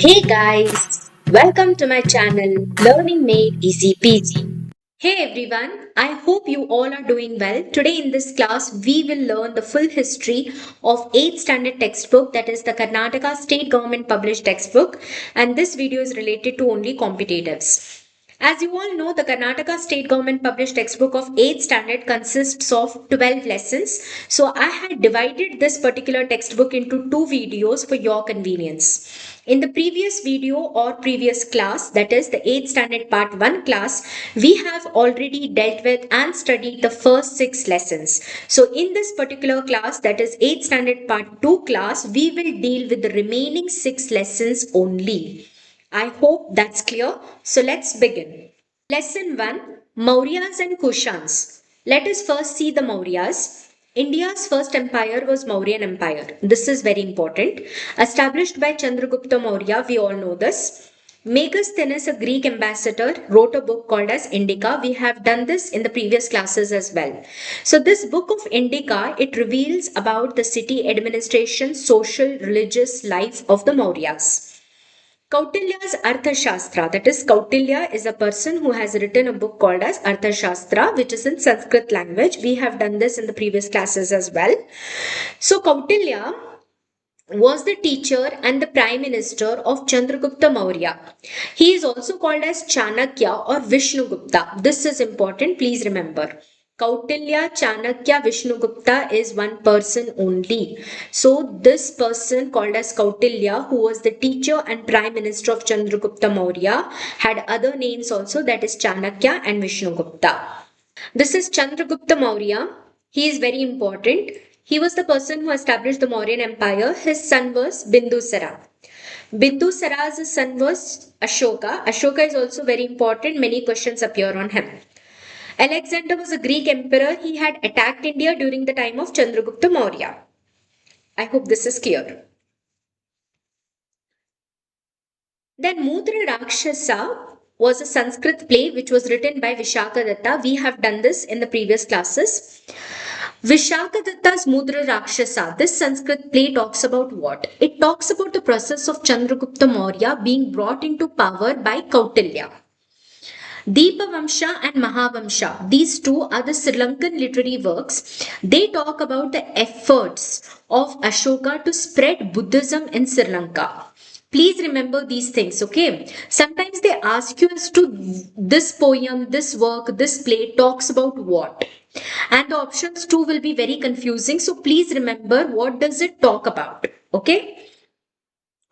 Hey guys, welcome to my channel Learning Made Easy Peasy. Hey everyone, I hope you all are doing well. Today in this class, we will learn the full history of 8th standard textbook, that is the Karnataka State Government published textbook, and this video is related to only competitives. As you all know, the Karnataka State Government published textbook of 8th standard consists of 12 lessons. So I had divided this particular textbook into two videos for your convenience. In the previous video or previous class, that is the 8th standard part 1 class, we have already dealt with and studied the first 6 lessons. So in this particular class, that is 8th standard part 2 class, we will deal with the remaining 6 lessons only. I hope that's clear. So let's begin. Lesson 1, Mauryas and Kushans. Let us first see the Mauryas. India's first empire was Mauryan Empire. This is very important. Established by Chandragupta Maurya, we all know this. Megasthenes, a Greek ambassador, wrote a book called as Indica. We have done this in the previous classes as well. So this book of Indica, it reveals about the city administration, social, religious life of the Mauryas. Kautilya's Arthashastra, that is, Kautilya is a person who has written a book called as Arthashastra, which is in Sanskrit language. We have done this in the previous classes as well. So, Kautilya was the teacher and the prime minister of Chandragupta Maurya. He is also called as Chanakya or Vishnugupta. This is important, please remember. Kautilya, Chanakya, Vishnugupta is one person only. So this person called as Kautilya, who was the teacher and prime minister of Chandragupta Maurya, had other names also, that is Chanakya and Vishnugupta. This is Chandragupta Maurya. He is very important. He was the person who established the Mauryan Empire. His son was Bindusara. Bindusara's son was Ashoka. Ashoka is also very important. Many questions appear on him. Alexander was a Greek emperor. He had attacked India during the time of Chandragupta Maurya. I hope this is clear. Then Mudra Rakshasa was a Sanskrit play which was written by Vishakadatta. We have done this in the previous classes. Vishakadatta's Mudra Rakshasa, this Sanskrit play talks about what? It talks about the process of Chandragupta Maurya being brought into power by Kautilya. Deepavamsha and Mahavamsha, these two are the Sri Lankan literary works. They talk about the efforts of Ashoka to spread Buddhism in Sri Lanka. Please remember these things, okay? Sometimes they ask you as to this poem, this work, this play talks about what? And the options too will be very confusing. So please remember what does it talk about, okay?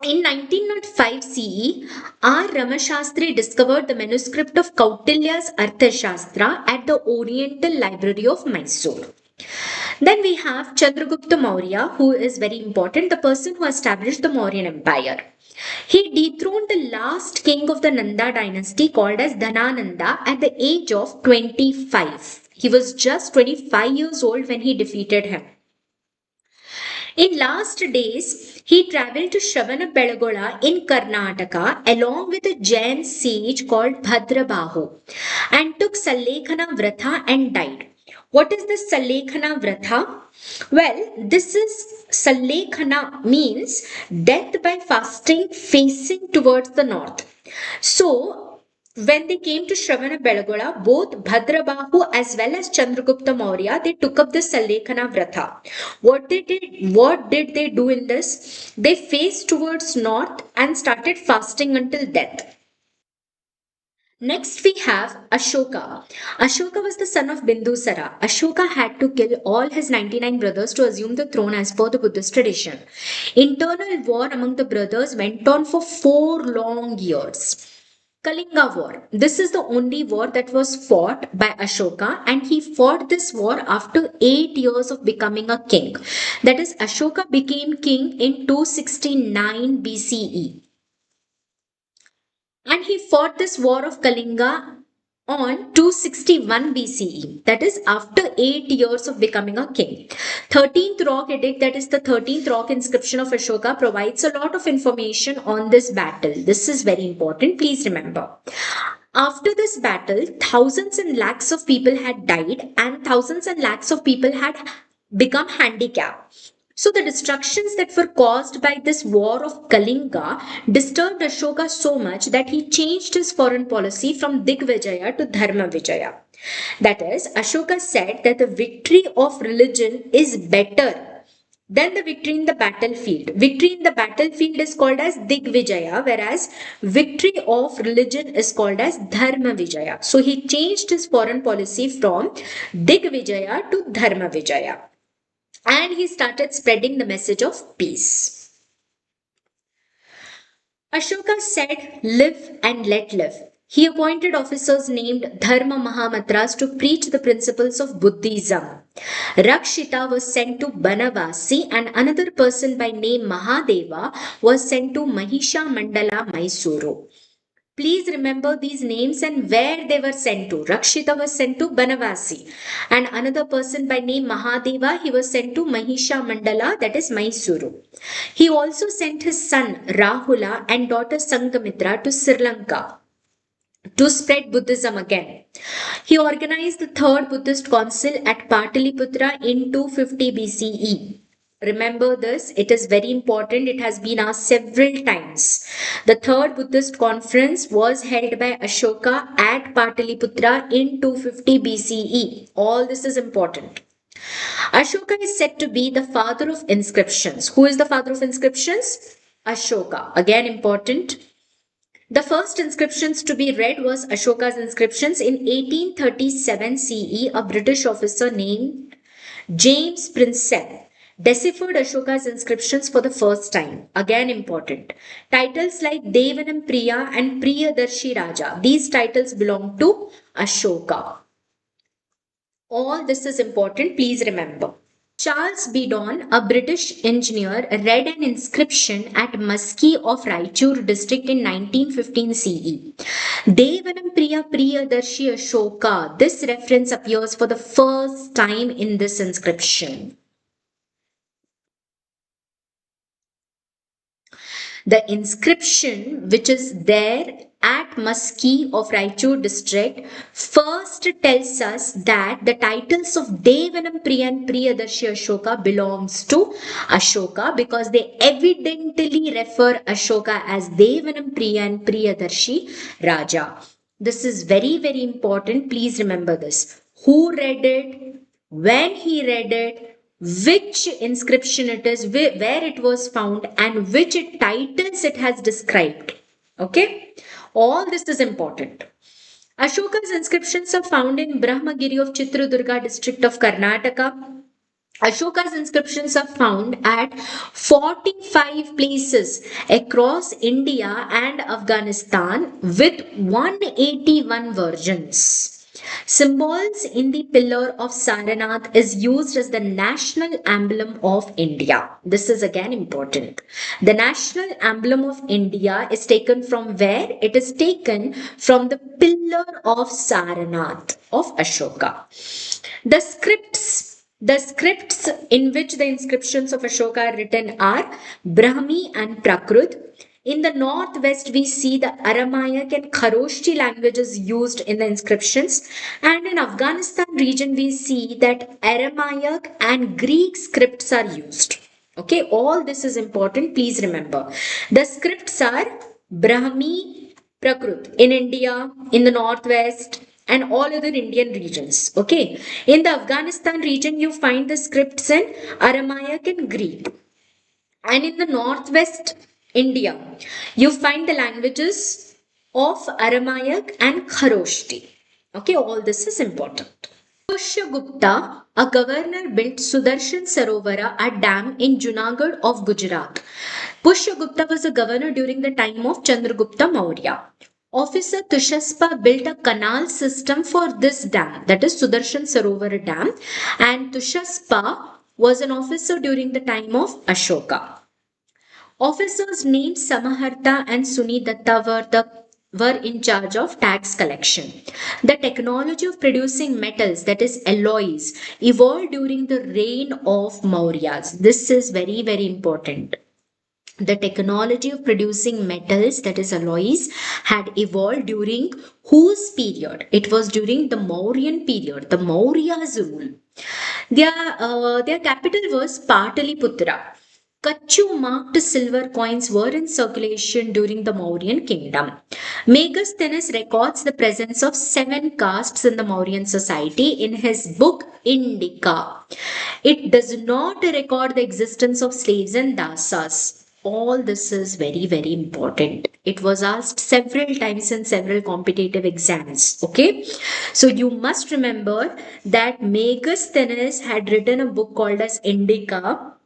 In 1905 CE, R. Ramashastri discovered the manuscript of Kautilya's Arthashastra at the Oriental Library of Mysore. Then we have Chandragupta Maurya, who is very important, the person who established the Mauryan Empire. He dethroned the last king of the Nanda dynasty called as Dhanananda at the age of 25. He was just 25 years old when he defeated him. In last days, he travelled to Shravana in Karnataka along with a Jain sage called Bhadrabahu and took Salekhana Vratha and died. What is this Salekhana Vratha? Well, this is Salekhana means death by fasting facing towards the north. So, when they came to Shravana both Bhadrabahu as well as Chandragupta Maurya, they took up the Salekhana Vratha. What did they do in this? They faced towards north and started fasting until death. Next we have Ashoka. Ashoka was the son of Bindusara. Ashoka had to kill all his 99 brothers to assume the throne as per the Buddhist tradition. Internal war among the brothers went on for 4 long years. Kalinga War. This is the only war that was fought by Ashoka, and he fought this war after 8 years of becoming a king. That is, Ashoka became king in 269 BCE. And he fought this war of Kalinga on 261 BCE, that is after 8 years of becoming a king. 13th rock edict, that is the 13th rock inscription of Ashoka, provides a lot of information on this battle. This is very important, please remember. After this battle, thousands and lakhs of people had died and thousands and lakhs of people had become handicapped. So the destructions that were caused by this war of Kalinga disturbed Ashoka so much that he changed his foreign policy from Digvijaya to Dharma Vijaya. That is, Ashoka said that the victory of religion is better than the victory in the battlefield. Victory in the battlefield is called as Digvijaya, whereas victory of religion is called as Dharma Vijaya. So he changed his foreign policy from Digvijaya to Dharma Vijaya. And he started spreading the message of peace. Ashoka said, live and let live. He appointed officers named Dharma Mahamatras to preach the principles of Buddhism. Rakshita was sent to Banavasi and another person by name Mahadeva was sent to Mahisha Mandala, Mysuru. Please remember these names and where they were sent to. Rakshita was sent to Banavasi and another person by name Mahadeva, he was sent to Mahisha Mandala, that is Mysuru. He also sent his son Rahula and daughter Sangamitra to Sri Lanka to spread Buddhism again. He organized the third Buddhist council at Pataliputra in 250 BCE. Remember this, it is very important. It has been asked several times. The third Buddhist conference was held by Ashoka at Pataliputra in 250 BCE. All this is important. Ashoka is said to be the father of inscriptions. Who is the father of inscriptions? Ashoka. Again important. The first inscriptions to be read was Ashoka's inscriptions in 1837 CE. A British officer named James Prinsep deciphered Ashoka's inscriptions for the first time. Again important. Titles like Devanam Priya and Priyadarshi Raja. These titles belong to Ashoka. All this is important. Please remember. Charles Bedon, a British engineer, read an inscription at Maski of Raichur district in 1915 CE. Devanam Priya Priyadarshi Ashoka. This reference appears for the first time in this inscription. The inscription which is there at Maski of Raichur district first tells us that the titles of Devanam Priya and Priyadarshi Ashoka belongs to Ashoka because they evidently refer Ashoka as Devanam Priya and Priyadarshi Raja. This is very, very important. Please remember this. Who read it? When he read it? Which inscription it is, where it was found, and which titles it has described. Okay, all this is important. Ashoka's inscriptions are found in Brahmagiri of Chitradurga district of Karnataka. Ashoka's inscriptions are found at 45 places across India and Afghanistan with 181 versions. Symbols in the pillar of Saranath is used as the national emblem of India. This is again important. The national emblem of India is taken from where? It is taken from the pillar of Saranath of Ashoka. The scripts in which the inscriptions of Ashoka are written are Brahmi and Prakrut. In the northwest, we see the Aramaic and Kharoshti languages used in the inscriptions. And in Afghanistan region, we see that Aramaic and Greek scripts are used. Okay, all this is important. Please remember. The scripts are Brahmi, Prakrut in India, in the northwest, and all other Indian regions. Okay, in the Afghanistan region, you find the scripts in Aramaic and Greek. And in the northwest India, you find the languages of Aramaic and Kharoshti. Okay, all this is important. Pushyagupta, a governor, built Sudarshan Sarovara, a dam in Junagadh of Gujarat. Pushyagupta was a governor during the time of Chandragupta Maurya. Officer Tushaspa built a canal system for this dam, that is Sudarshan Sarovara Dam, and Tushaspa was an officer during the time of Ashoka. Officers named Samaharta and Sunidatta were in charge of tax collection. The technology of producing metals, that is alloys, evolved during the reign of Mauryas. This is very, very important. The technology of producing metals, that is alloys, had evolved during whose period? It was during the Mauryan period, the Maurya's rule. Their capital was Pataliputra. Kachu marked silver coins were in circulation during the Mauryan kingdom. Megasthenes records the presence of 7 castes in the Mauryan society in his book Indica. It does not record the existence of slaves and dasas. All this is very, very important. It was asked several times in several competitive exams. Okay, so you must remember that Megasthenes had written a book called as Indica,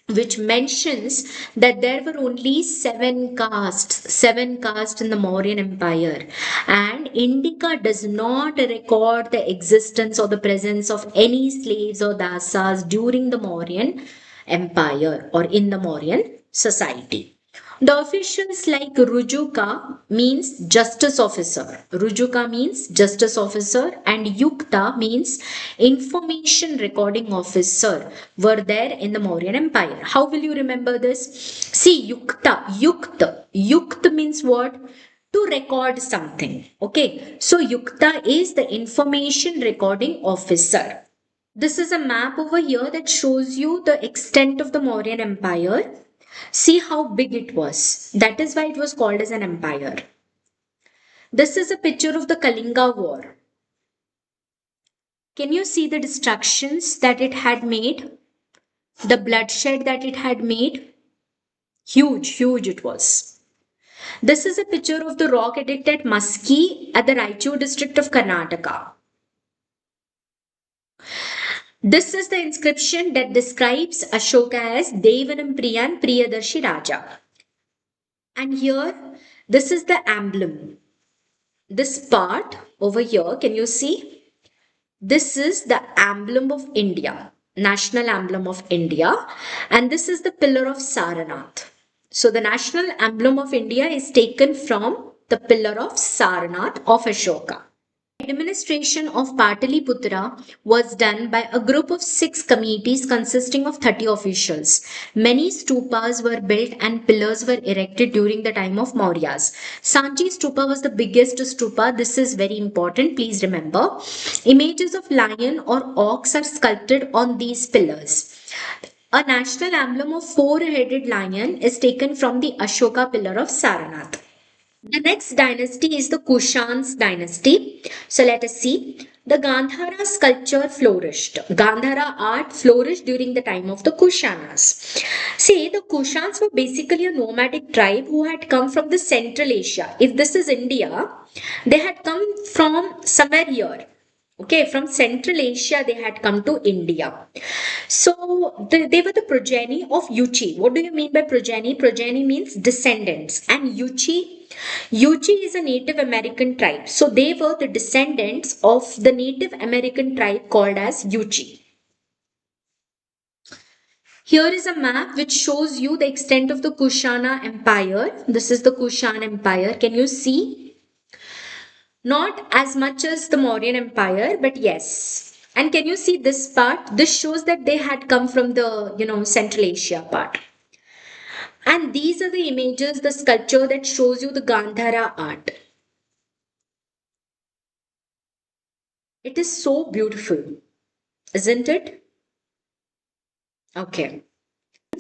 which mentions that there were only 7 castes in the Mauryan Empire, and Indica does not record the existence or the presence of any slaves or dasas during the Mauryan Empire or in the Mauryan society. The officials like Rujuka means justice officer. Rujuka means justice officer, and Yukta means information recording officer were there in the Mauryan Empire. How will you remember this? See, Yukta means what? To record something. Okay, so Yukta is the information recording officer. This is a map over here that shows you the extent of the Mauryan Empire. See how big it was. That is why it was called as an empire. This is a picture of the Kalinga War. Can you see the destructions that it had made? The bloodshed that it had made? Huge it was. This is a picture of the rock edict at Maski at the Raichur district of Karnataka. This is the inscription that describes Ashoka as Devanam Priyan Priyadarshi Raja. And here, this is the emblem. This part over here, can you see? This is the emblem of India, national emblem of India. And this is the pillar of Saranath. So the national emblem of India is taken from the pillar of Saranath of Ashoka. Administration of Pataliputra was done by a group of 6 committees consisting of 30 officials. Many stupas were built and pillars were erected during the time of Mauryas. Sanchi stupa was the biggest stupa. This is very important. Please remember. Images of lion or ox are sculpted on these pillars. A national emblem of 4-headed lion is taken from the Ashoka pillar of Saranath. The next dynasty is the Kushans dynasty. So let us see. The Gandhara sculpture flourished. Gandhara art flourished during the time of the Kushanas. See, the Kushans were basically a nomadic tribe who had come from the Central Asia. If this is India, they had come from somewhere here. Okay, from Central Asia, they had come to India. So they were the progeny of Yuchi. What do you mean by progeny? Progeny means descendants. And Yuchi is a Native American tribe. So they were the descendants of the Native American tribe called as Yuchi. Here is a map which shows you the extent of the Kushana Empire. This is the Kushan Empire. Can you see? Not as much as the Mauryan Empire, but yes. And can you see this part? This shows that they had come from the, Central Asia part. And these are the images, the sculpture that shows you the Gandhara art. It is so beautiful, isn't it? Okay.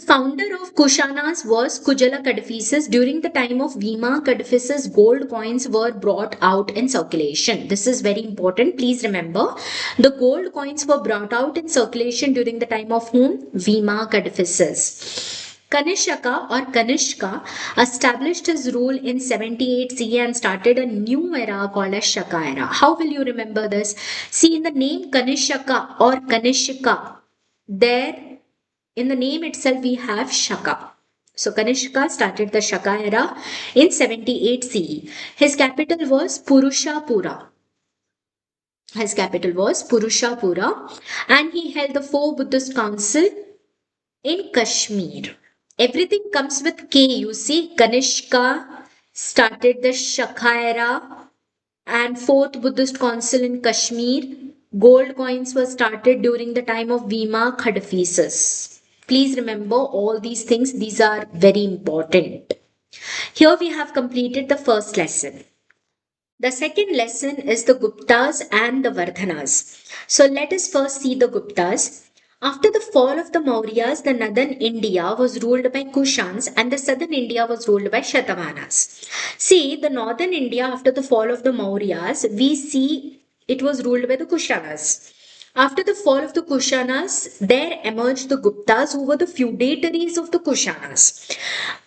Founder of Kushanas was Kujala Kadphises. During the time of Bhima Kadphises, gold coins were brought out in circulation. This is very important. Please remember, the gold coins were brought out in circulation during the time of whom? Bhima Kadphises. Kanishaka or Kanishka established his rule in 78 CE and started a new era called as Shaka era. How will you remember this? See, in the name Kanishaka or Kanishka, there in the name itself we have Shaka. So Kanishka started the Shaka era in 78 CE. His capital was Purushapura. And he held the 4 Buddhist council in Kashmir. Everything comes with K. You see, Kanishka started the Shaka era and 4th Buddhist council in Kashmir. Gold coins were started during the time of Bhima Kadphises. Please remember all these things. These are very important. Here we have completed the first lesson. The second lesson is the Guptas and the Vardhanas. So let us first see the Guptas. After the fall of the Mauryas, the northern India was ruled by Kushans and the southern India was ruled by Shatavahanas. See, the northern India after the fall of the Mauryas, we see it was ruled by the Kushanas. After the fall of the Kushanas, there emerged the Guptas who were the feudatories of the Kushanas.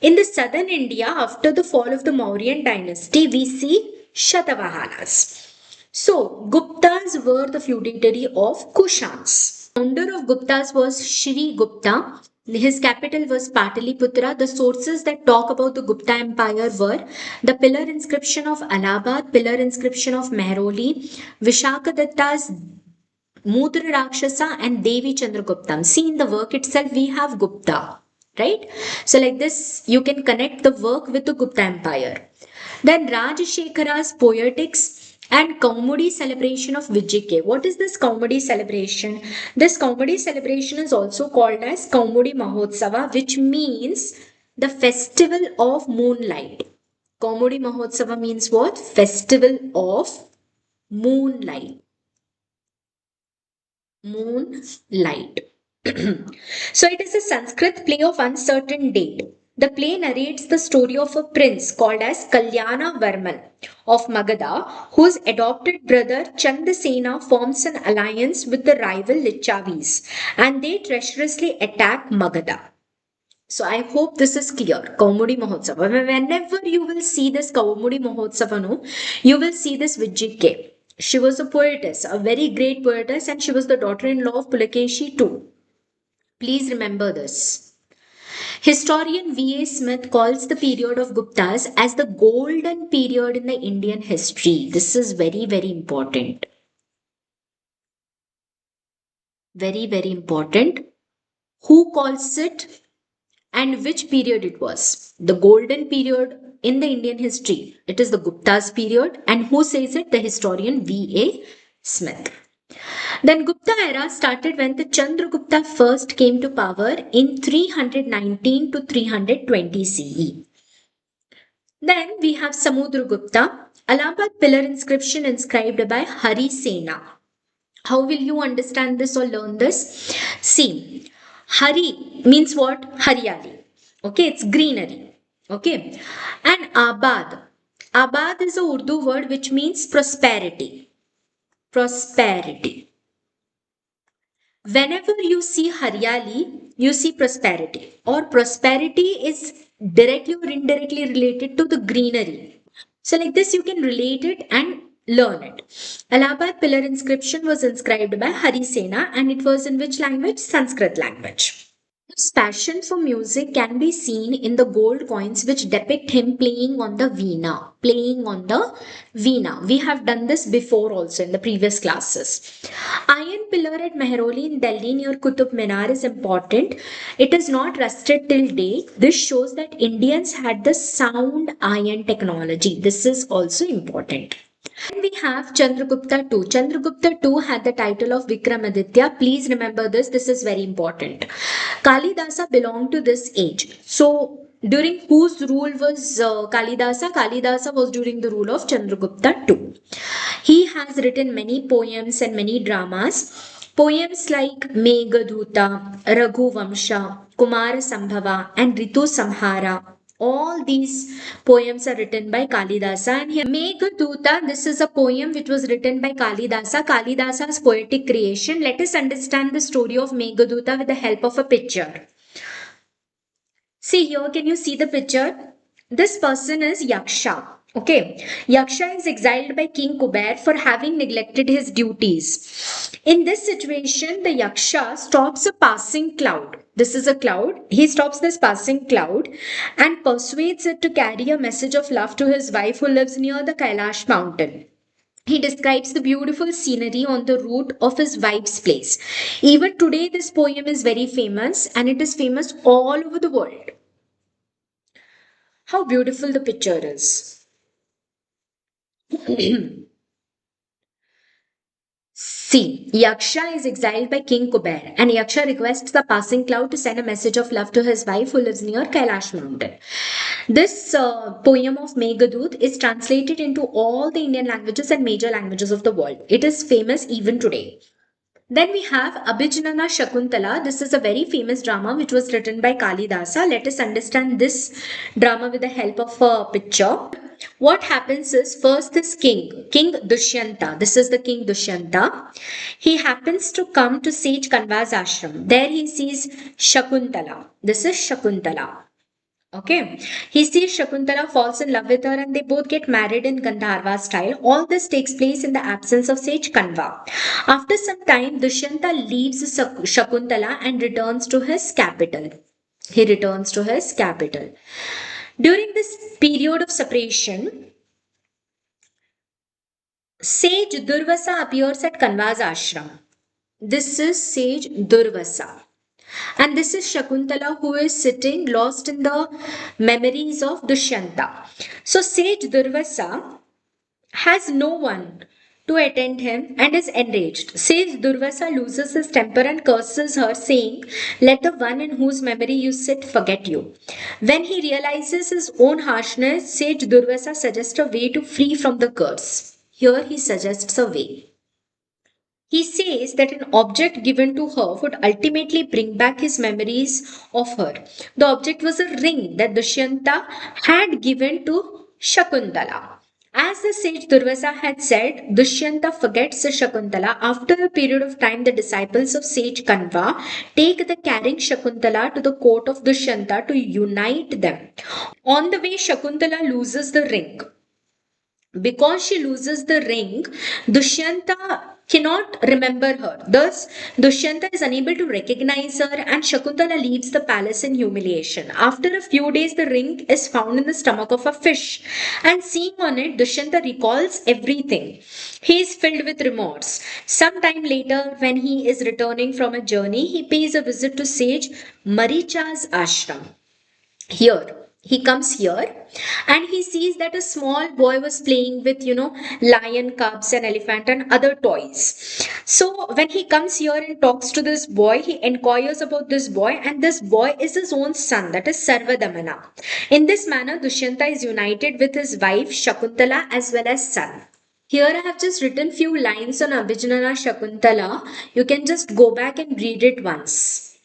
In the southern India, after the fall of the Mauryan dynasty, we see Shatavahanas. So, Guptas were the feudatory of Kushans. Founder of Guptas was Shri Gupta. His capital was Pataliputra. The sources that talk about the Gupta Empire were the pillar inscription of Allahabad, pillar inscription of Mehroli, Vishakadatta's Mudra Rakshasa and Devi Chandraguptam. See, in the work itself, we have Gupta, right? So, like this, you can connect the work with the Gupta Empire. Then Rajashekara's poetics and Kaumudi celebration of Vijike. What is this Kaumudi celebration? This Kaumudi celebration is also called as Kaumudi Mahotsava, which means the festival of moonlight. Kaumudi Mahotsava means what? Festival of moonlight. Moonlight. So it is a Sanskrit play of uncertain date. The play narrates the story of a prince called as Kalyana Varman of Magadha, whose adopted brother Chandasena forms an alliance with the rival Lichavis and they treacherously attack Magadha. So I hope this is clear. Kaumudi Mahotsava. Whenever you will see this Kaumudi Mahotsava, no, you will see this Vijike. She was a poetess, a very great poetess, and she was the daughter-in-law of Pulakeshi too. Please remember this. Historian V.A. Smith calls the period of Guptas as the golden period in the Indian history. This is very, very important. Very, very important. Who calls it and which period it was? The golden period in the Indian history. It is the Gupta's period. And who says it? The historian V.A. Smith. Then Gupta era started when the Chandragupta first came to power in 319 to 320 CE. Then we have Samudragupta, Allahabad pillar inscription inscribed by Hari Sena. How will you understand this or learn this? See, Hari means what? Haryali. Okay, it's greenery. Okay, and Abad. Abad is a Urdu word which means prosperity. Prosperity. Whenever you see Haryali, you see prosperity, or prosperity is directly or indirectly related to the greenery. So, like this, you can relate it and learn it. Allahabad pillar inscription was inscribed by Hari Sena and it was in which language? Sanskrit language. His passion for music can be seen in the gold coins which depict him playing on the veena. Playing on the veena. We have done this before also in the previous classes. Iron pillar at Mehroli in Delhi near Qutub Minar is important. It is not rusted till date. This shows that Indians had the sound iron technology. This is also important. Then we have Chandragupta II. Chandragupta II had the title of Vikramaditya. Please remember this. This is very important. Kalidasa belonged to this age. So, during whose rule was Kalidasa? Kalidasa was during the rule of Chandragupta II. He has written many poems and many dramas. Poems like Meghaduta, Raghu Vamsha, Kumara Sambhava, and Ritu Samhara. All these poems are written by Kalidasa. And here, Meghaduta, this is a poem which was written by Kalidasa. Kalidasa's poetic creation. Let us understand the story of Meghaduta with the help of a picture. See here, can you see the picture? This person is Yaksha. Okay, Yaksha is exiled by King Kuber for having neglected his duties. In this situation, the Yaksha stops a passing cloud. This is a cloud. He stops this passing cloud and persuades it to carry a message of love to his wife who lives near the Kailash mountain. He describes the beautiful scenery on the route of his wife's place. Even today, this poem is very famous and it is famous all over the world. How beautiful the picture is. C. Yaksha is exiled by King Kuber, and Yaksha requests the passing cloud to send a message of love to his wife who lives near Kailash mountain. This poem of Meghadoot is translated into all the Indian languages and major languages of the world. It is famous even today. Then we have Abhijanana Shakuntala. This is a very famous drama which was written by Kalidasa. Let us understand this drama with the help of a picture. What happens is first this King Dushyanta, this is the King Dushyanta. He happens to come to sage Kanva's ashram. There he sees Shakuntala. This is Shakuntala. Okay, he sees Shakuntala, falls in love with her, and they both get married in Gandharva style. All this takes place in the absence of sage Kanva. After some time, Dushyanta leaves Shakuntala and returns to his capital. He returns to his capital. During this period of separation, sage Durvasa appears at Kanva's ashram. This is sage Durvasa. And this is Shakuntala who is sitting lost in the memories of Dushyanta. So sage Durvasa has no one to attend him and is enraged. Sage Durvasa loses his temper and curses her, saying, "Let the one in whose memory you sit forget you." When he realizes his own harshness, Sage Durvasa suggests a way to free from the curse. Here he suggests a way. He says that an object given to her would ultimately bring back his memories of her. The object was a ring that Dushyanta had given to Shakuntala. As the sage Durvasa had said, Dushyanta forgets Shakuntala. After a period of time, the disciples of sage Kanva take the carrying Shakuntala to the court of Dushyanta to unite them. On the way, Shakuntala loses the ring. Because she loses the ring, Dushyanta cannot remember her. Thus, Dushyanta is unable to recognize her and Shakuntala leaves the palace in humiliation. After a few days, the ring is found in the stomach of a fish. And seeing on it, Dushyanta recalls everything. He is filled with remorse. Some time later, when he is returning from a journey, he pays a visit to sage Maricha's ashram. Here he comes here and he sees that a small boy was playing with lion cubs and elephant and other toys. So when he comes here and talks to this boy, he inquires about this boy, and this boy is his own son, that is Sarvadamana. In this manner, Dushyanta is united with his wife Shakuntala as well as son. Here I have just written few lines on Abhijanana Shakuntala. You can just go back and read it once.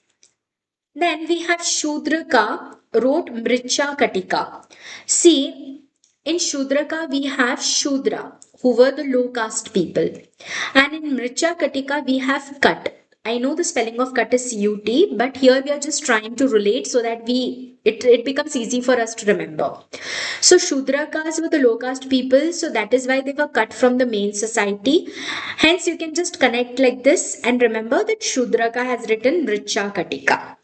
Then we have Shudraka wrote Mricha Katika. See, in Shudraka we have Shudra, who were the low caste people. And in Mricha Katika we have Kat. I know the spelling of Kat is CUT, but here we are just trying to relate so that it becomes easy for us to remember. So Shudrakas were the low caste people, so that is why they were cut from the main society. Hence you can just connect like this and remember that Shudraka has written Mricha Katika.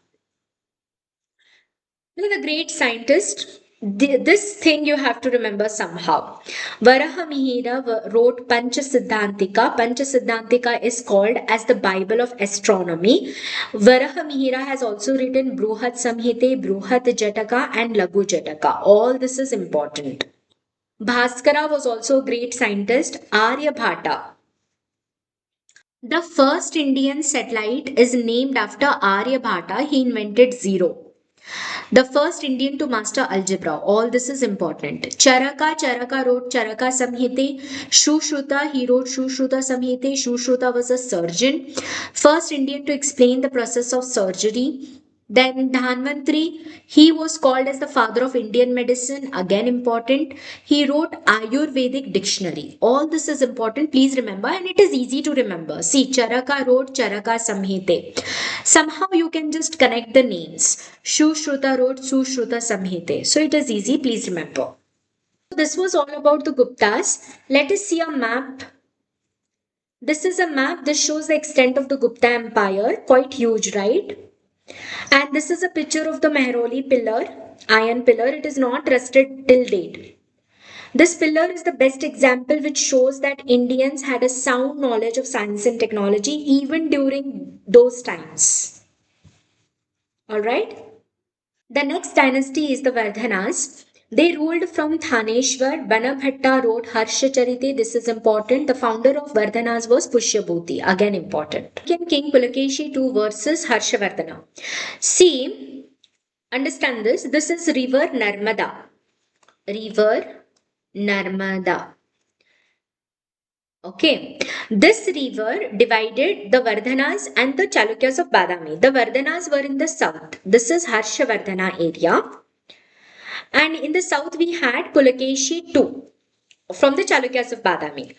The great scientist, this thing you have to remember somehow. Varahamihira wrote Panchasiddhantika. Panchasiddhantika is called as the Bible of astronomy. Varahamihira has also written Bruhat Samhite, Bruhat Jataka and Lagu Jataka. All this is important. Bhaskara was also a great scientist. Aryabhata, the first Indian satellite, is named after Aryabhata. He invented zero. The first Indian to master algebra. All this is important. Charaka wrote Charaka Samhite. Shushruta, he wrote Shushruta Samhite. Shushruta was a surgeon. First Indian to explain the process of surgery. Then Dhanvantri, he was called as the father of Indian medicine, again important. He wrote Ayurvedic dictionary. All this is important, please remember, and it is easy to remember. See, Charaka wrote Charaka Samhite. Somehow you can just connect the names. Shushruta wrote Sushruta Samhite. So it is easy, please remember. This was all about the Guptas. Let us see a map. This is a map. This shows the extent of the Gupta Empire. Quite huge, right? And this is a picture of the Mehrauli pillar, iron pillar. It is not rusted till date. This pillar is the best example which shows that Indians had a sound knowledge of science and technology even during those times. Alright. The next dynasty is the Vardhanas. They ruled from Thaneshwar. Banabhatta wrote Harshacharite. This is important. The founder of Vardhanas was Pushyabhuti. Again important. King Pulakeshi II versus Harshavardhana. See, understand this. This is river Narmada. River Narmada. Okay, this river divided the Vardhanas and the Chalukyas of Badami. The Vardhanas were in the south. This is Harshavardhana area. And in the south, we had Pulakeshi II from the Chalukyas of Badami.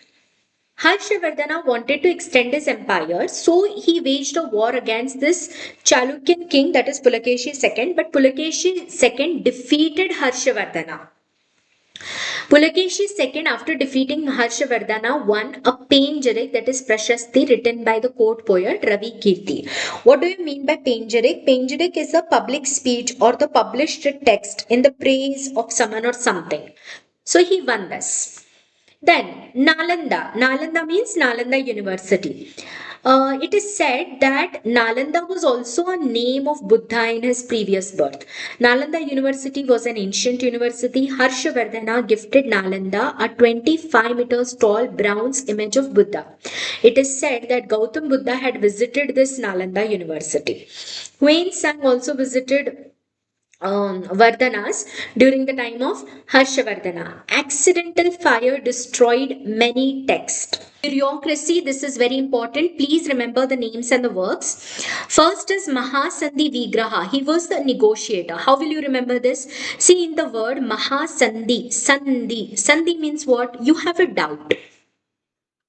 Harshavardhana wanted to extend his empire, so he waged a war against this Chalukyan king, that is Pulakeshi II. But Pulakeshi II defeated Harshavardhana. Pulakeshi II, after defeating Harshavardhana, won a Panjarik, that is Prashasti, written by the court poet Ravi Kirti. What do you mean by Panjarik? Panjarik is a public speech or the published text in the praise of someone or something. So he won this. Then Nalanda. Nalanda means Nalanda University. It is said that Nalanda was also a name of Buddha in his previous birth. Nalanda University was an ancient university. Harshavardhana gifted Nalanda a 25 meters tall bronze image of Buddha. It is said that Gautam Buddha had visited this Nalanda University. Huan Sang also visited Vardhanas during the time of Harshavardhana. Accidental fire destroyed many texts. Bureaucracy, this is very important. Please remember the names and the works. First is Mahasandhi Vigraha. He was the negotiator. How will you remember this? See in the word Mahasandhi, Sandhi. Sandhi means what? You have a doubt.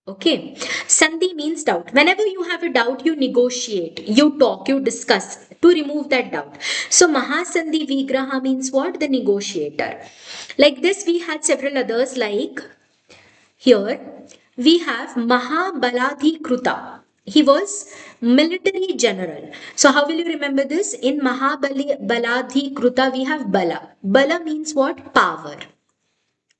Okay. Sandhi means doubt. Whenever you have a doubt, you negotiate, you talk, you discuss to remove that doubt. So Mahasandhi Vigraha means what? The negotiator. Like this, we had several others like here we have Mahabaladhikruta. He was military general. So how will you remember this? In Mahabaladhikruta we have Bala. Bala means what? Power.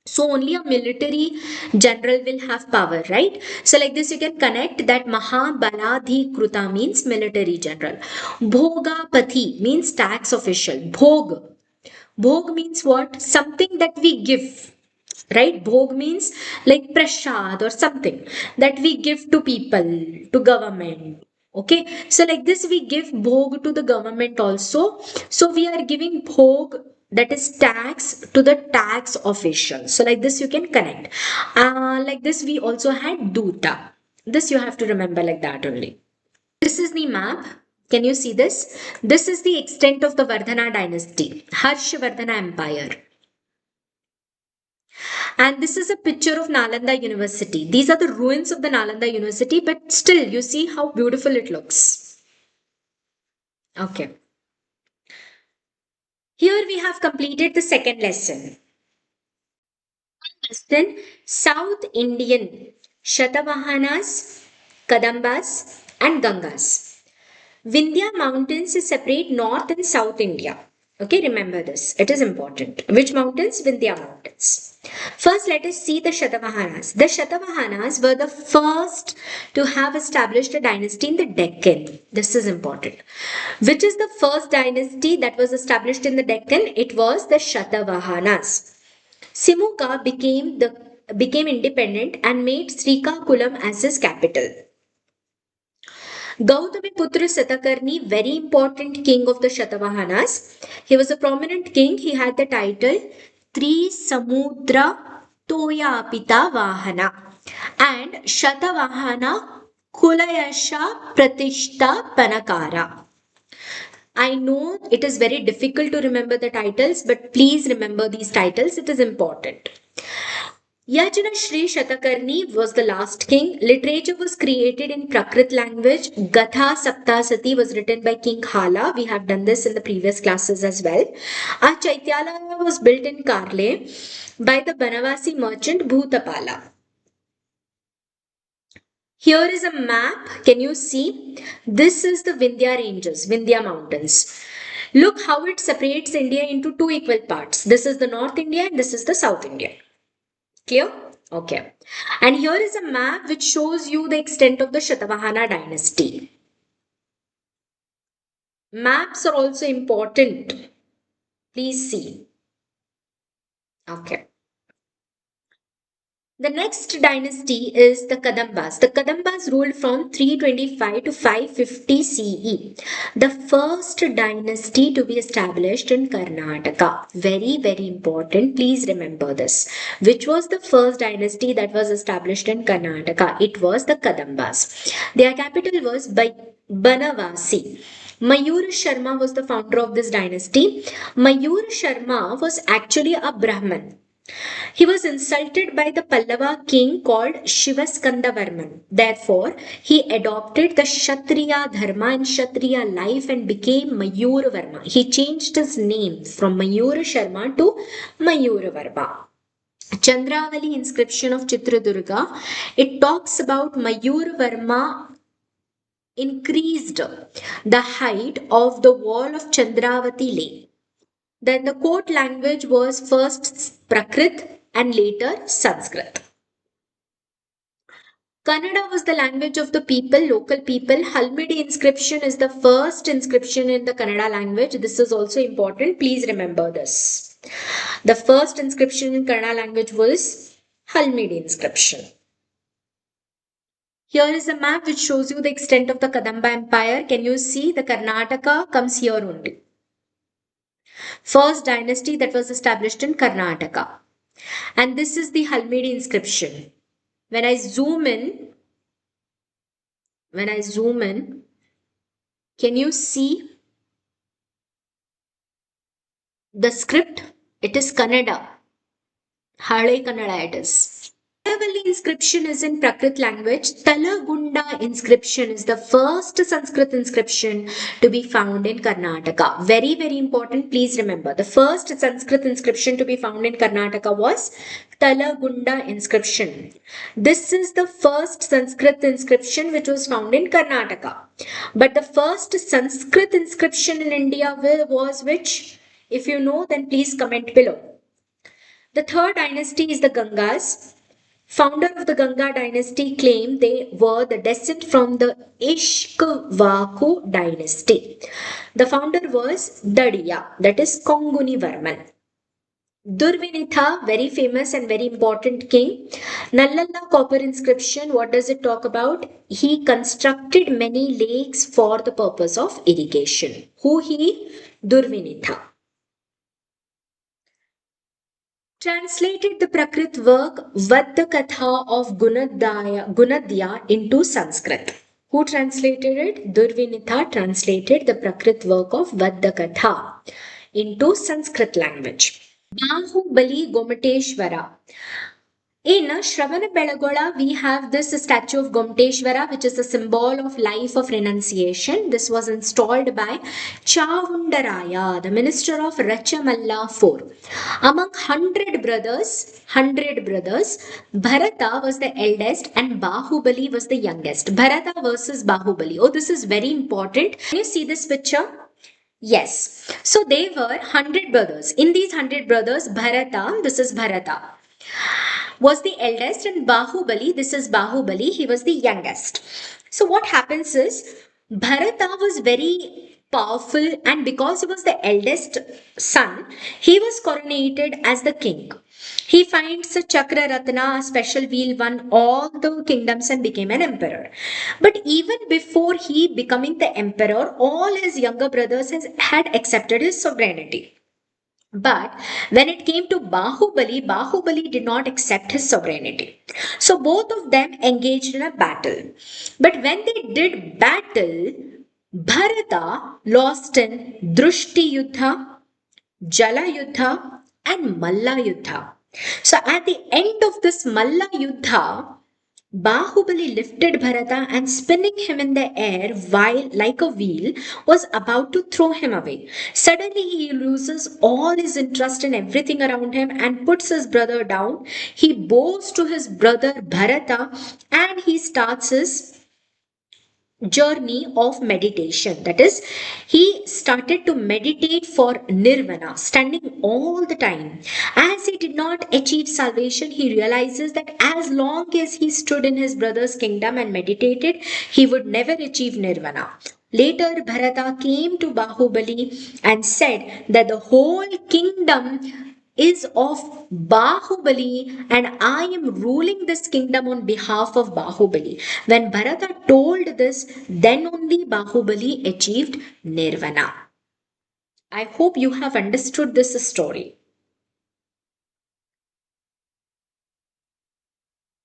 So only a military general will have power, right? So like this you can connect that Mahabaladhikruta means military general. Bhogapati means tax official. Bhog. Bhog means what? Something that we give. Right? Bhog means like prasad or something that we give to people, to government. Okay. So like this we give bhog to the government also. So we are giving bhog, that is tax, to the tax official. So like this you can connect. Like this we also had duta. This you have to remember like that only. This is the map. Can you see this? This is the extent of the Vardhana dynasty, Harshavardhana Empire. And this is a picture of Nalanda University. These are the ruins of the Nalanda University, but still you see how beautiful it looks. Okay. Here we have completed the second lesson. Then South Indian Shatavahanas, Kadambas and Gangas. Vindhya mountains separate North and South India. Okay, remember this. It is important. Which mountains? Vindhya mountains. First, let us see the Shatavahanas. The Shatavahanas were the first to have established a dynasty in the Deccan. This is important. Which is the first dynasty that was established in the Deccan? It was the Shatavahanas. Simuka became independent and made Srikakulam as his capital. Gautamiputra Satakarni, very important king of the Shatavahanas. He was a prominent king. He had the title Tri Samudra Toyapita Vahana and Shatavahana Kulayasha Pratishta Panakara. I know it is very difficult to remember the titles, but please remember these titles. It is important. Yajna Shri Shatakarni was the last king. Literature was created in Prakrit language. Gatha Saptasati was written by King Hala. We have done this in the previous classes as well. A Chaityalaya was built in Karle by the Banavasi merchant Bhutapala. Here is a map. Can you see? This is the Vindhya ranges, Vindhya mountains. Look how it separates India into two equal parts. This is the North India and this is the South India. Clear? Okay. And here is a map which shows you the extent of the Shatavahana dynasty. Maps are also important. Please see. Okay. The next dynasty is the Kadambas. The Kadambas ruled from 325 to 550 CE. The first dynasty to be established in Karnataka. Very, very important. Please remember this. Which was the first dynasty that was established in Karnataka? It was the Kadambas. Their capital was Banavasi. Mayur Sharma was the founder of this dynasty. Mayur Sharma was actually a Brahmin. He was insulted by the Pallava king called Shivaskandavarman. Therefore, he adopted the Kshatriya dharma and Kshatriya life and became Mayuravarma. He changed his name from Mayura Sharma to Mayuravarma. Chandravali inscription of Chitradurga, it talks about Mayuravarma increased the height of the wall of Chandravati Lake. Then the court language was first Prakrit and later Sanskrit. Kannada was the language of the people, local people. Halmidi inscription is the first inscription in the Kannada language. This is also important. Please remember this. The first inscription in Kannada language was Halmidi inscription. Here is a map which shows you the extent of the Kadamba Empire. Can you see the Karnataka comes here only. First dynasty that was established in Karnataka. And this is the Halmidi inscription. When I zoom in, can you see the script? It is Kannada. Hale Kannada it is. Aravalli inscription is in Prakrit language. Talagunda inscription is the first Sanskrit inscription to be found in Karnataka. Very, very important. Please remember, the first Sanskrit inscription to be found in Karnataka was Talagunda inscription. This is the first Sanskrit inscription which was found in Karnataka. But the first Sanskrit inscription in India was which? If you know, then please comment below. The third dynasty is the Gangas. Founder of the Ganga dynasty claimed they were the descent from the Ishkvaku dynasty. The founder was Dadiya, that is Konguni Varman. Durvinitha, very famous and very important king. Nallala copper inscription, what does it talk about? He constructed many lakes for the purpose of irrigation. Who he? Durvinitha. Translated the Prakrit work Vaddakatha of Gunadhya into Sanskrit. Who translated it? Durvinitha translated the Prakrit work of Vaddakatha into Sanskrit language. Bahubali Gomateshwara. In Shravanabellagola, we have this statue of Gomteshwara, which is a symbol of life of renunciation. This was installed by Chavundaraya, the minister of Rachamalla IV. Among 100 brothers, Bharata was the eldest and Bahubali was the youngest. Bharata versus Bahubali. Oh, this is very important. Can you see this picture? Yes. So they were 100 brothers. In these 100 brothers, Bharata, this is Bharata, was the eldest, and Bahubali, this is Bahubali, he was the youngest. So what happens is, Bharata was very powerful, and because he was the eldest son, he was coronated as the king. He finds a Chakra Ratna, a special wheel, won all the kingdoms and became an emperor. But even before he becoming the emperor, all his younger brothers had accepted his sovereignty. But when it came to Bahubali, Bahubali did not accept his sovereignty. So both of them engaged in a battle. But when they did battle, Bharata lost in Drushti Yuddha, Jala Yuddha, and Malla Yuddha. So at the end of this Malla Yuddha, Bahubali lifted Bharata and spinning him in the air while like a wheel was about to throw him away. Suddenly he loses all his interest in everything around him and puts his brother down. He bows to his brother Bharata and he starts his journey of meditation. That is, he started to meditate for nirvana, standing all the time. As he did not achieve salvation, he realizes that as long as he stood in his brother's kingdom and meditated, he would never achieve nirvana. Later, Bharata came to Bahubali and said that the whole kingdom is of Bahubali, and I am ruling this kingdom on behalf of Bahubali. When Bharata told this, then only Bahubali achieved Nirvana. I hope you have understood this story.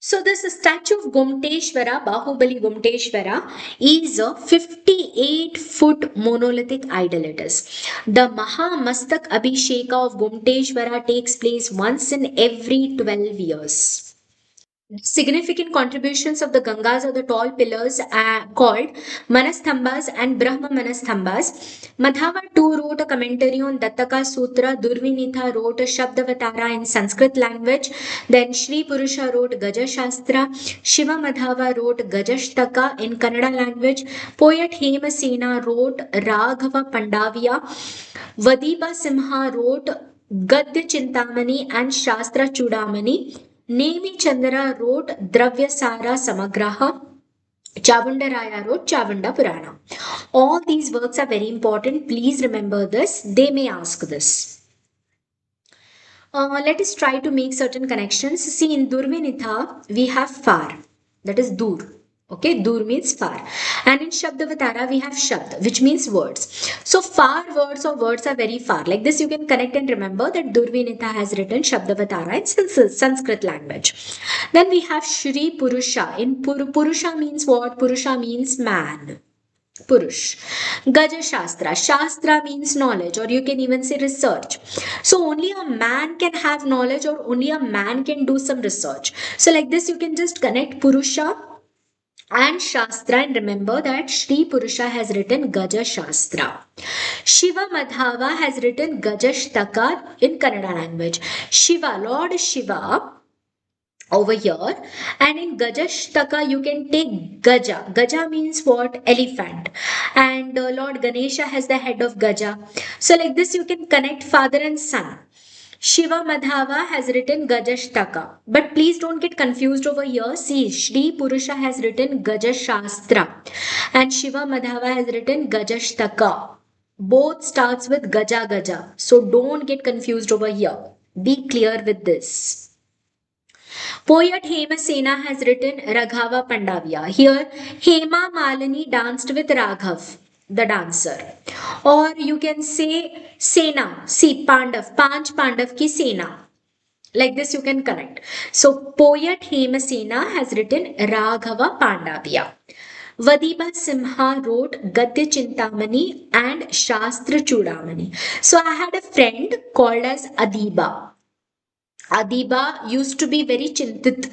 So this statue of Gomteshwara, Bahubali Gomteshwara, is a 58-foot monolithic idol it is. The Mahamastak Abhisheka of Gomteshwara takes place once in every 12 years. Significant contributions of the Gangas are the tall pillars called Manasthambas and Brahma Manasthambas. Madhava too wrote a commentary on Dattaka Sutra. Durvinitha wrote Shabdavatara in Sanskrit language. Then Sri Purusha wrote Gaja Shastra. Shiva Madhava wrote Gajashtaka in Kannada language. Poet Hemasena wrote Raghava Pandavya. Vadiba Simha wrote Gadya Chintamani and Shastra Chudamani. Nemi Chandra wrote Dravyasara Samagraha. Chavundaraya wrote Chavunda Purana. All these works are very important. Please remember this. They may ask this. Let us try to make certain connections. See, in Durvinitha, we have far. That is dur. Okay, dur means far. And in Shabdavatara, we have shabd, which means words. So, far words or words are very far. Like this, you can connect and remember that Durvinitha has written Shabdavatara in Sanskrit language. Then we have Shri Purusha. In Purusha means what? Purusha means man. Purush. Gaja Shastra. Shastra means knowledge, or you can even say research. So only a man can have knowledge, or only a man can do some research. So like this, you can just connect Purusha and Shastra and remember that Shri Purusha has written Gaja Shastra. Shiva Madhava has written Gajashtaka in Kannada language. Shiva, Lord Shiva, over here, and in Gajashtaka you can take Gaja. Gaja means what? Elephant. And Lord Ganesha has the head of Gaja. So like this you can connect father and son. Shiva Madhava has written Gajashtaka. But please don't get confused over here. See, Shri Purusha has written Gaja Shastra and Shiva Madhava has written Gajashtaka. Both starts with Gaja Gaja. So don't get confused over here. Be clear with this. Poet Hemasena has written Raghava Pandavya. Here, Hema Malini danced with Raghav, the dancer. Or you can say Sena. See, Pandav. Panch Pandav ki Sena. Like this you can connect. So, poet Hemasena has written Raghava Pandavya. Vadiba Simha wrote Gadya Chintamani and Shastra Chudamani. So, I had a friend called as Adiba. Adiba used to be very chintit,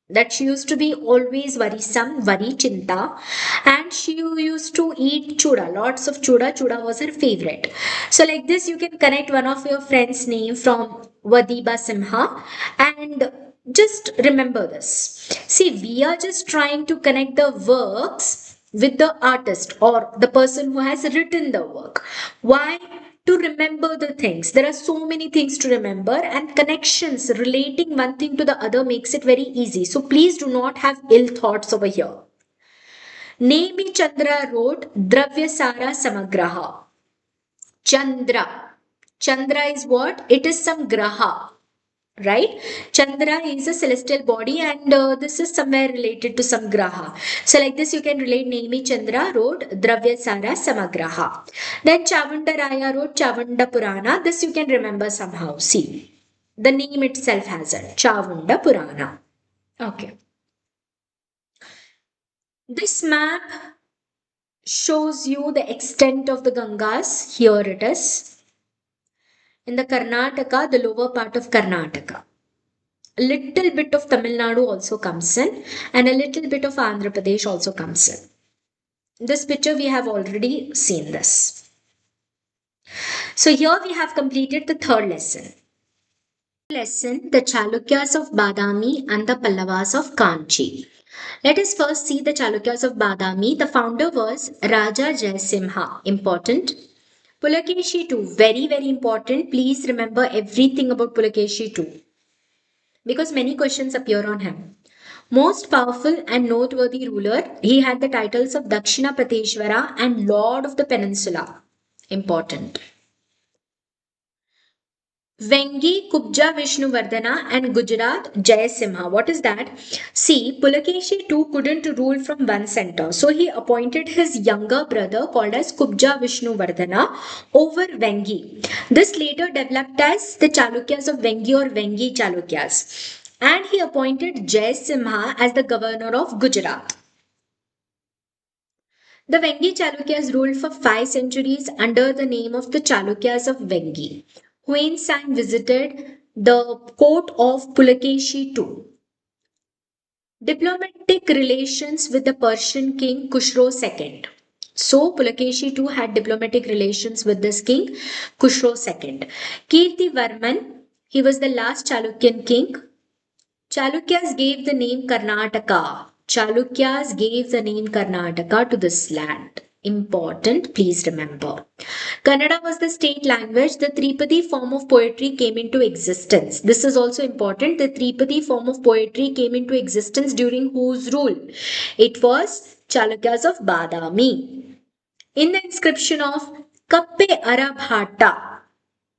that she used to be always worrisome, very chinta, and she used to eat chuda, lots of chuda. Chuda was her favorite. So, like this, you can connect one of your friends' name from Vadiba Simha and just remember this. See, we are just trying to connect the works with the artist or the person who has written the work. Why? To remember the things. There are so many things to remember, and connections relating one thing to the other makes it very easy. So please do not have ill thoughts over here. Nemi Chandra wrote Dravyasara Samagraha. Chandra. Chandra is what? It is some graha. Right? Chandra is a celestial body, and this is somewhere related to some graha. So like this you can relate. Nemi Chandra wrote Dravyasara Samagraha. Then Chavundaraya wrote Chavunda Purana. This you can remember somehow. See, the name itself has it. Chavunda Purana. Okay. This map shows you the extent of the Gangas. Here it is. In the Karnataka, the lower part of Karnataka. A little bit of Tamil Nadu also comes in, and a little bit of Andhra Pradesh also comes in. This picture we have already seen this. So here we have completed the third lesson. Lesson, the Chalukyas of Badami and the Pallavas of Kanchi. Let us first see the Chalukyas of Badami. The founder was Raja Jaisimha. Important. Pulakeshi II, very very important. Please remember everything about Pulakeshi II, because many questions appear on him. Most powerful and noteworthy ruler, he had the titles of Dakshina Prateshwara and Lord of the Peninsula. Important. Vengi, Kubja Vishnuvardhana, and Gujarat Jayasimha. What is that? See, Pulakeshi too couldn't rule from one center, so he appointed his younger brother called as Kubja Vishnuvardhana over Vengi. This later developed as the Chalukyas of Vengi or Vengi Chalukyas. And he appointed Jayasimha as the governor of Gujarat. The Vengi Chalukyas ruled for 5 centuries under the name of the Chalukyas of Vengi. Huan Sang visited the court of Pulakeshi too. Diplomatic relations with the Persian king Kushro II. So Pulakeshi too had diplomatic relations with this king Kushro II. Kirti Varman, he was the last Chalukyan king. Chalukyas gave the name Karnataka. Chalukyas gave the name Karnataka to this land. Important, please remember. Kannada was the state language. The Tripadi form of poetry came into existence. This is also important. The Tripadi form of poetry came into existence during whose rule? It was Chalukyas of Badami. In the inscription of Kappe Arabhata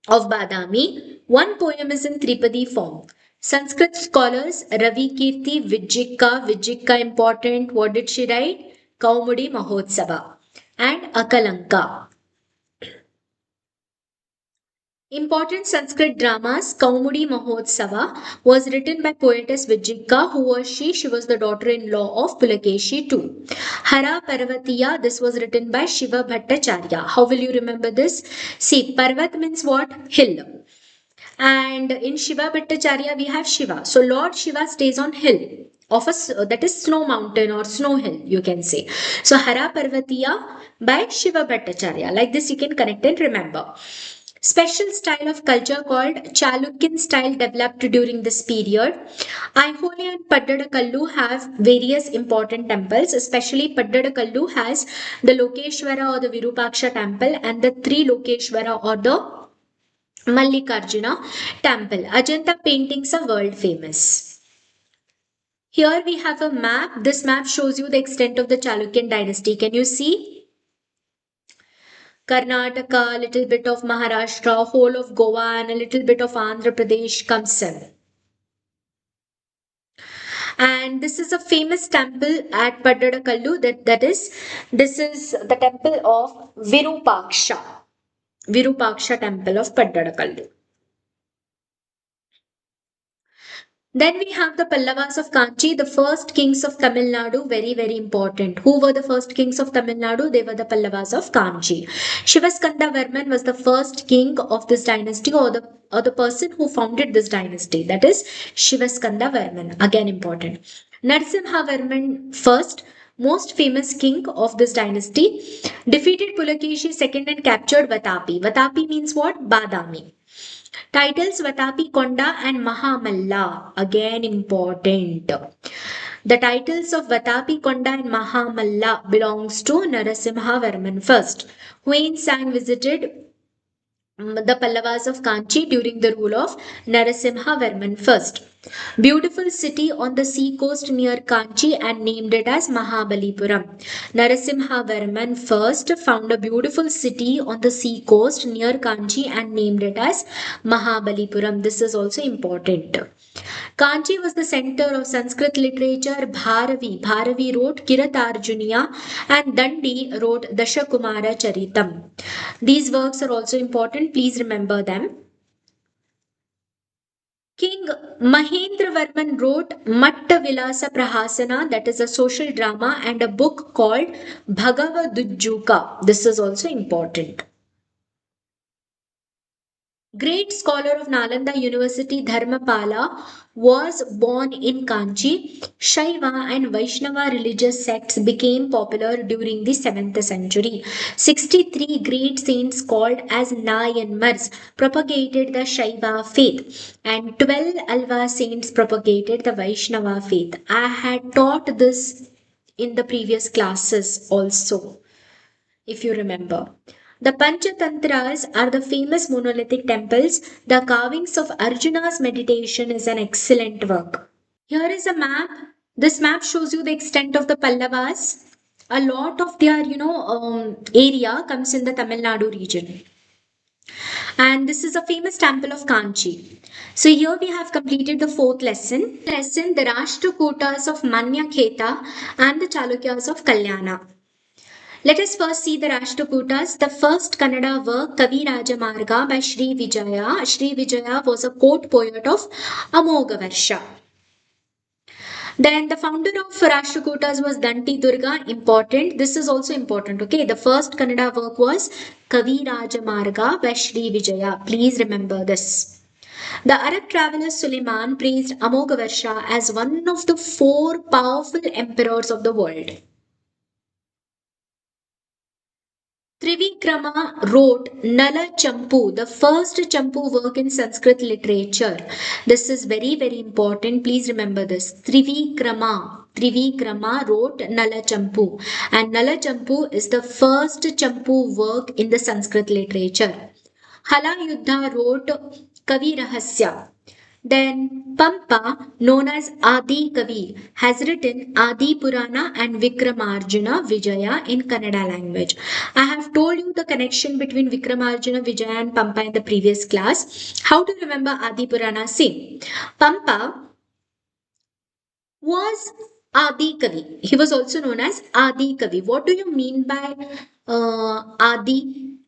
of Badami, one poem is in Tripadi form. Sanskrit scholars Ravi Kirti Vijika important. What did she write? Kaumudi Mahotsava and Akalanka. Important Sanskrit dramas, Kaumudi Mahotsava was written by poetess Vijika. Who was she? She was the daughter-in-law of Pulakeshi too. Hara Parvatiya, this was written by Shiva Bhattacharya. How will you remember this? See, Parvat means what? Hill. And in Shiva Bhattacharya, we have Shiva. So Lord Shiva stays on hill of that is snow mountain or snow hill, you can say. So Hara Parvatiya by Shiva Bhattacharya. Like this, you can connect and remember. Special style of culture called Chalukyan style developed during this period. Aihole and Paddadakallu have various important temples, especially Paddadakallu has the Lokeshwara or the Virupaksha temple and the three Lokeshwara or the Mallikarjuna temple. Ajanta paintings are world famous. Here we have a map. This map shows you the extent of the Chalukyan dynasty. Can you see? Karnataka, little bit of Maharashtra, whole of Goa, and a little bit of Andhra Pradesh comes in. And this is a famous temple at Paddadakallu. This is the temple of Virupaksha. Virupaksha temple of Paddadakallu. Then we have the Pallavas of Kanchi, the first kings of Tamil Nadu, very, very important. Who were the first kings of Tamil Nadu? They were the Pallavas of Kanchi. Shivaskanda Varman was the first king of this dynasty or the person who founded this dynasty. That is Shivaskanda Varman. Again important. Narasimha Varman first, most famous king of this dynasty, defeated Pulakeshi II and captured Vatapi. Vatapi means what? Badami. Titles Vatapi Konda and Mahamalla, again important. The titles of Vatapi Konda and Mahamalla belongs to Narasimha Varman first. Huan Sang visited the Pallavas of Kanchi during the rule of Narasimha Varman first. Beautiful city on the sea coast near Kanchi and named it as Mahabalipuram. Narasimha Varman first found a beautiful city on the sea coast near Kanchi and named it as Mahabalipuram. This is also important. Kanchi was the center of Sanskrit literature. Bharavi wrote Kiratarjuniya and Dandi wrote Dashakumara Charitam. These works are also important. Please remember them. King Mahendravarman wrote Matta Vilasa Prahasana, that is a social drama, and a book called Bhagavadujjuka. This is also important. Great scholar of Nalanda University Dharmapala was born in Kanchi. Shaiva and Vaishnava religious sects became popular during the 7th century. 63 great saints called as Nayanmars propagated the Shaiva faith and 12 Alva saints propagated the Vaishnava faith. I had taught this in the previous classes also, if you remember. The Panchatantras are the famous monolithic temples. The carvings of Arjuna's meditation is an excellent work. Here is a map. This map shows you the extent of the Pallavas. A lot of their, area comes in the Tamil Nadu region. And this is a famous temple of Kanchi. So here we have completed the fourth lesson. The Rashtrakutas of Manyakheta and the Chalukyas of Kalyana. Let us first see the Rashtrakutas. The first Kannada work, Kavi Rajamarga by Sri Vijaya. Sri Vijaya was a court poet of Amogavarsha. Then the founder of Rashtrakutas was Danti Durga. Important. This is also important. Okay. The first Kannada work was Kavi Rajamarga by Sri Vijaya. Please remember this. The Arab traveler Suleiman praised Amogavarsha as one of the four powerful emperors of the world. Trivikrama wrote Nala Champu, the first Champu work in Sanskrit literature. This is very, very important. Please remember this. Trivikrama wrote Nala Champu, and Nala Champu is the first Champu work in the Sanskrit literature. Hala Yuddha wrote Kavi Rahasya. Then Pampa, known as Adi Kavi, has written Adi Purana and Vikramarjuna Vijaya in Kannada language. I have told you the connection between Vikramarjuna Vijaya and Pampa in the previous class. How to remember Adi Purana? See, Pampa was Adi Kavi. He was also known as Adi Kavi. What do you mean by Adi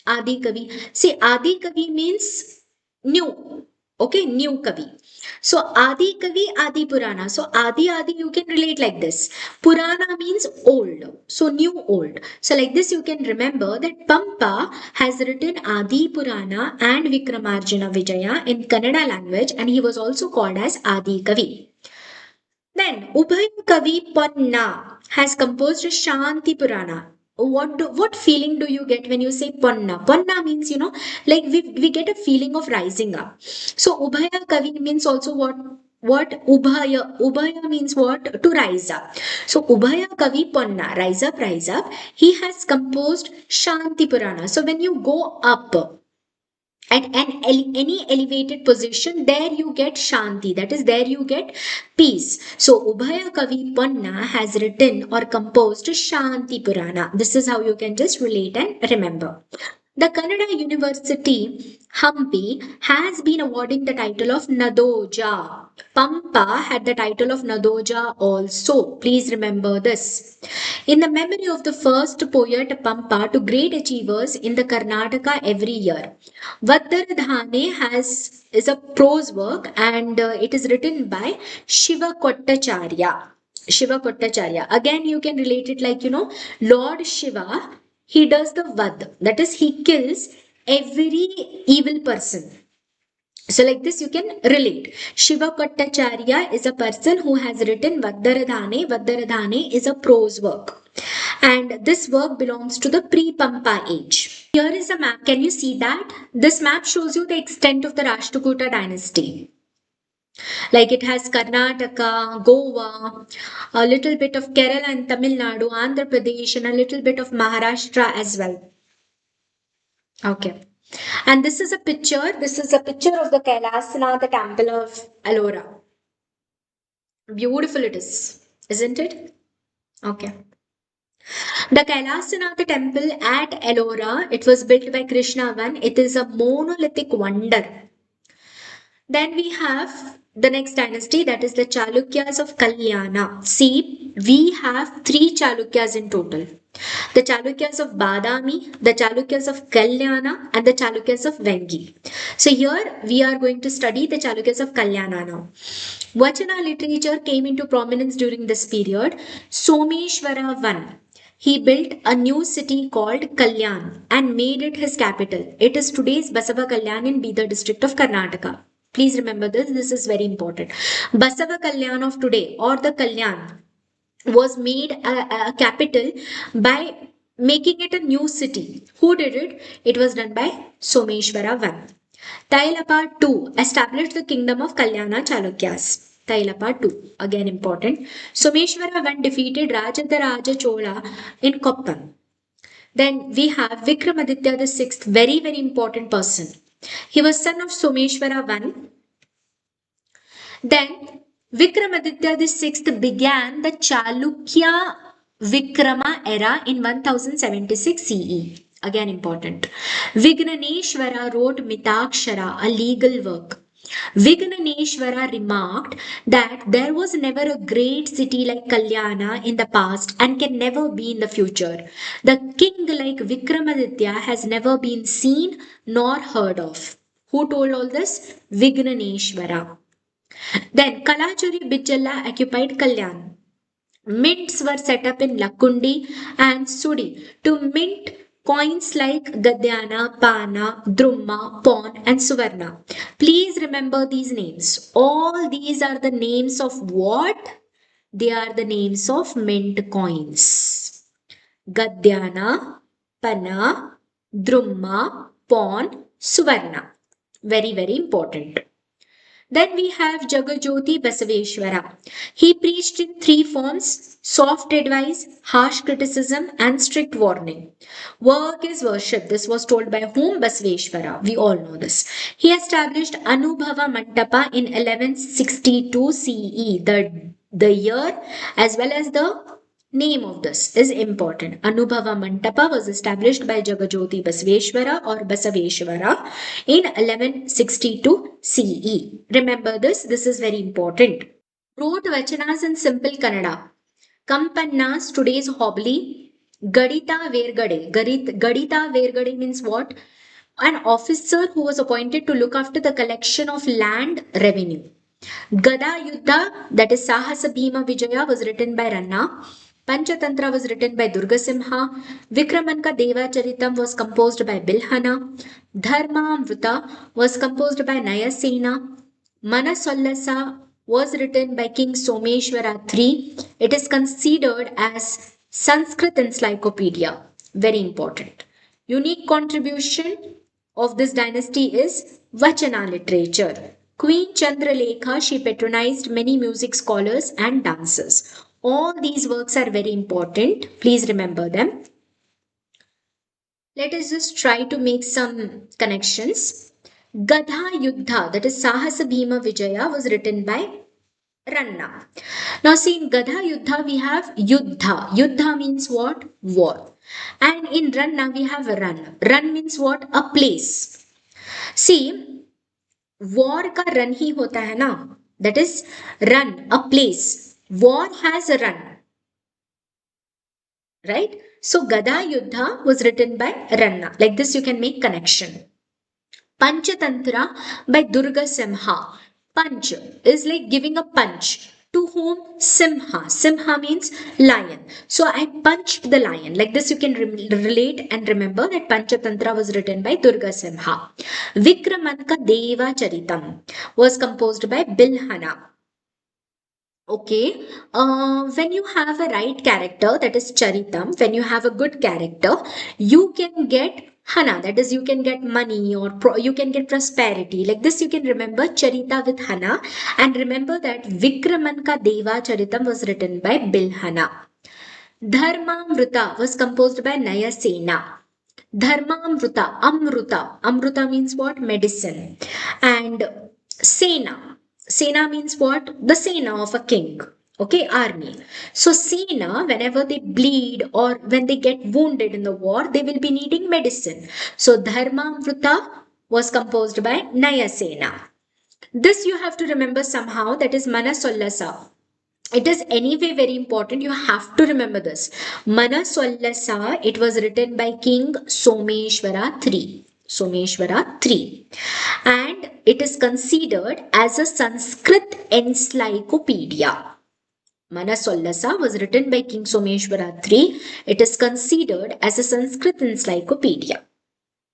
Kavi? See, Adi Kavi means new. Okay, new Kavi. So Adi Kavi, Adi Purana. So Adi you can relate like this. Purana means old. So new old. So like this you can remember that Pampa has written Adi Purana and Vikramarjuna Vijaya in Kannada language, and he was also called as Adi Kavi. Then Ubhay Kavi Panna has composed Shanti Purana. What feeling do you get when you say Panna? Panna means, like we get a feeling of rising up. So Ubhaya Kavi means also what Ubhaya means what? To rise up. So Ubhaya Kavi Panna, rise up. He has composed Shanti Purana. So when you go up at any elevated position, there you get shanti, that is there you get peace. So Ubhaya Kavi Panna has written or composed Shanti Purana. This is how you can just relate and remember. The Kannada University Hampi has been awarding the title of Nadoja. Pampa had the title of Nadoja also. Please remember this. In the memory of the first poet Pampa to great achievers in the Karnataka every year. Vaddaradhane is a prose work, and it is written by Shiva Kottacharya. Shiva Kottacharya. Again, you can relate it like, Lord Shiva, he does the vad, that is, he kills every evil person. So like this you can relate. Shiva Kottacharya is a person who has written Vaddaradhane. Vaddaradhane is a prose work. And this work belongs to the pre-Pampa age. Here is a map. Can you see that? This map shows you the extent of the Rashtrakuta dynasty. Like it has Karnataka, Goa, a little bit of Kerala and Tamil Nadu, Andhra Pradesh, and a little bit of Maharashtra as well. Okay. And this is a picture. This is a picture of the Kailasana, the temple of Ellora. Beautiful it is, isn't it? Okay. The Kailasanath temple at Ellora, it was built by Krishnavan. It is a monolithic wonder. Then we have the next dynasty, that is the Chalukyas of Kalyana. See, we have three Chalukyas in total. The Chalukyas of Badami, the Chalukyas of Kalyana, and the Chalukyas of Vengi. So here we are going to study the Chalukyas of Kalyana now. Vachana literature came into prominence during this period. Someshwara I, he built a new city called Kalyan and made it his capital. It is today's Basava Kalyan in Bidar district of Karnataka. Please remember this. This is very important. Basava Kalyan of today, or the Kalyan, was made a capital by making it a new city. Who did it? It was done by Someshwara I. Tailapa II established the kingdom of Kalyana Chalukyas. Tailapa II, again important. Someshwara I defeated Rajadaraja Chola in Koppam. Then we have Vikramaditya VI, very, very important person. He was son of Someshwara I. Then Vikramaditya VI began the Chalukya Vikrama era in 1076 CE. Again important. Vignaneshwara wrote Mitakshara, a legal work. Vignaneshwara remarked that there was never a great city like Kalyana in the past and can never be in the future. The king like Vikramaditya has never been seen nor heard of. Who told all this? Vignaneshwara. Then Kalachuri Bijalla occupied Kalyan. Mints were set up in Lakundi and Sudi to mint coins like Gadyana, Pana, Drumma, Pon, and Suvarna. Please remember these names. All these are the names of what? They are the names of mint coins. Gadyana, Pana, Drumma, Pon, Suvarna. Very, very important. Then we have Jagajoti Basaveshwara. He preached in three forms: soft advice, harsh criticism, and strict warning. Work is worship. This was told by whom? Basaveshwara. We all know this. He established Anubhava Mantapa in 1162 CE. The year as well as the name of this is important. Anubhava Mantapa was established by Jagajoti Basaveshwara or Basaveshwara in 1162 CE. Remember this, this is very important. Wrote Vachanas in simple Kannada. Kampannas, today's Hobli, Gadita Vergade. Gadita Vergade means what? An officer who was appointed to look after the collection of land revenue. Gada Yuddha, that is Sahasa Bhima Vijaya, was written by Ranna. Panchatantra was written by Durgasimha. Vikramanka Deva Charitam was composed by Bilhana. Dharma Amrita was composed by Nayasena. Manasollasa was written by King Someshwara III. It is considered as Sanskrit encyclopedia. Very important. Unique contribution of this dynasty is Vachana literature. Queen Chandralekha, she patronized many music scholars and dancers. All these works are very important. Please remember them. Let us just try to make some connections. Gadha Yuddha, that is Sahasa Bhima Vijaya, was written by Ranna. Now see, in Gadha Yuddha we have Yuddha. Yuddha means what? War. And in Ranna we have Ran. Ran means what? A place. See, war का run ही होता है ना, that is run, a place. War has a run, right? So Gada Yuddha was written by Ranna. Like this you can make connection. Panchatantra by Durga Simha. Punch is like giving a punch. To whom? Simha. Simha means lion. So I punched the lion. Like this you can relate and remember that Panchatantra was written by Durga Simha. Vikramanka Deva Charitam was composed by Bilhana. Okay, when you have a right character, that is Charitam, when you have a good character, you can get Hana, that is, you can get money or you can get prosperity. Like this, you can remember Charita with Hana, and remember that Vikramanka Deva Charitam was written by Bilhana. Dharmamruta was composed by Nayasena. Dharmamruta, Amruta. Amruta means what? Medicine. And Sena. Sena means what? The Sena of a king. Okay, army. So Sena, whenever they bleed or when they get wounded in the war, they will be needing medicine. So Dharmamruta was composed by Nayasena. This you have to remember somehow, that is Manasollasa. It is anyway very important. You have to remember this. Manasollasa, it was written by King Someshwara III. Someshwara III. And it is considered as a Sanskrit encyclopedia. Manasollasa was written by King Someshwara III. It is considered as a Sanskrit encyclopedia.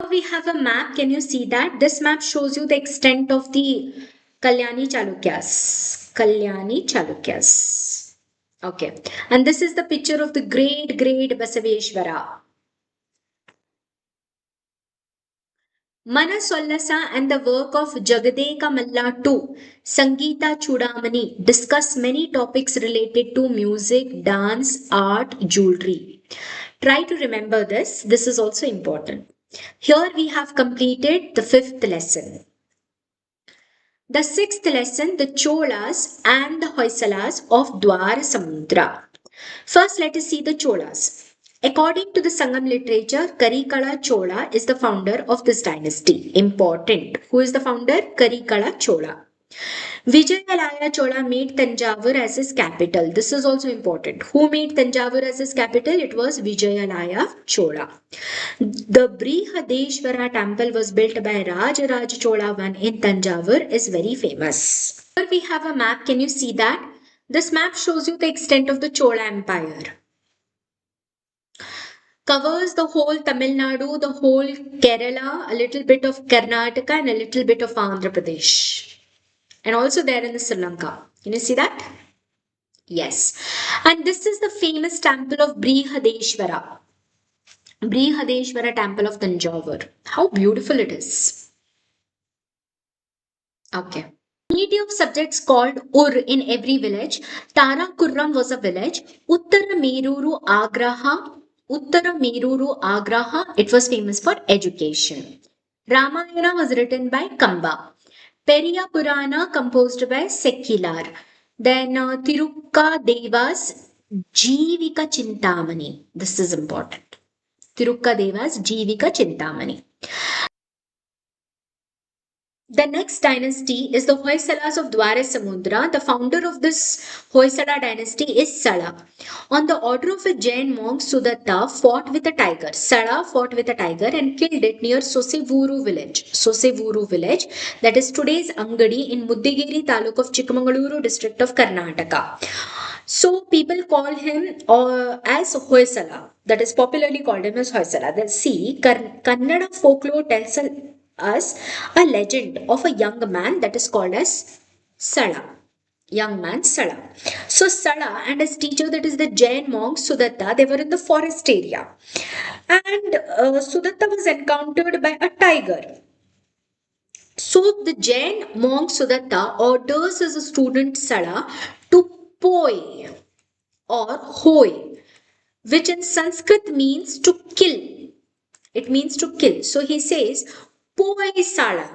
We have a map. Can you see that? This map shows you the extent of the Kalyani Chalukyas. Kalyani Chalukyas. Okay. And this is the picture of the great Basaveshwara. Manasollasa and the work of Jagadeka Malla II, Sangeeta Chudamani, discuss many topics related to music, dance, art, jewelry. Try to remember this. This is also important. Here we have completed the 5th lesson. The 6th lesson, the Cholas and the Hoysalas of Dwara Samudra. First, let us see the Cholas. According to the Sangam literature, Karikala Chola is the founder of this dynasty. Important. Who is the founder? Karikala Chola. Vijayalaya Chola made Tanjavur as his capital. This is also important. Who made Tanjavur as his capital? It was Vijayalaya Chola. The Brihadeshwara temple was built by Rajaraj Chola I in Tanjavur is very famous. Here we have a map. Can you see that? This map shows you the extent of the Chola Empire. Covers the whole Tamil Nadu, the whole Kerala, a little bit of Karnataka and a little bit of Andhra Pradesh. And also there in the Sri Lanka. Can you see that? Yes. And this is the famous temple of Brihadeshwara. Brihadeshwara temple of Tanjavur. How beautiful it is. Okay. Community of subjects called Ur in every village. Tara Kurram was a village. Uttara Meruru Agraha. It was famous for education. Ramayana was written by Kamba. Periya Purana composed by Sekkilar. Then Tirukka Devas Jivika Chintamani. This is important. Tirukka Devas Jivika Chintamani. The next dynasty is the Hoysalas of Dwarasamudra. The founder of this Hoysala dynasty is Sala. On the order of a Jain monk, Sudatta fought with a tiger. Sala fought with a tiger and killed it near Sosevuru village. Sosevuru village, that is today's Angadi in Muddigeri taluk of Chikmagaluru district of Karnataka. So people call him as Hoysala. That is popularly called him as Hoysala. Then see, Kannada folklore tells us a legend of a young man that is called as Sala. Young man Sala. So Sala and his teacher, that is the Jain monk Sudatta, they were in the forest area. And Sudatta was encountered by a tiger. So the Jain monk Sudatta orders his student Sala to poi or hoi, which in Sanskrit means to kill. It means to kill. So he says, Poi Sala.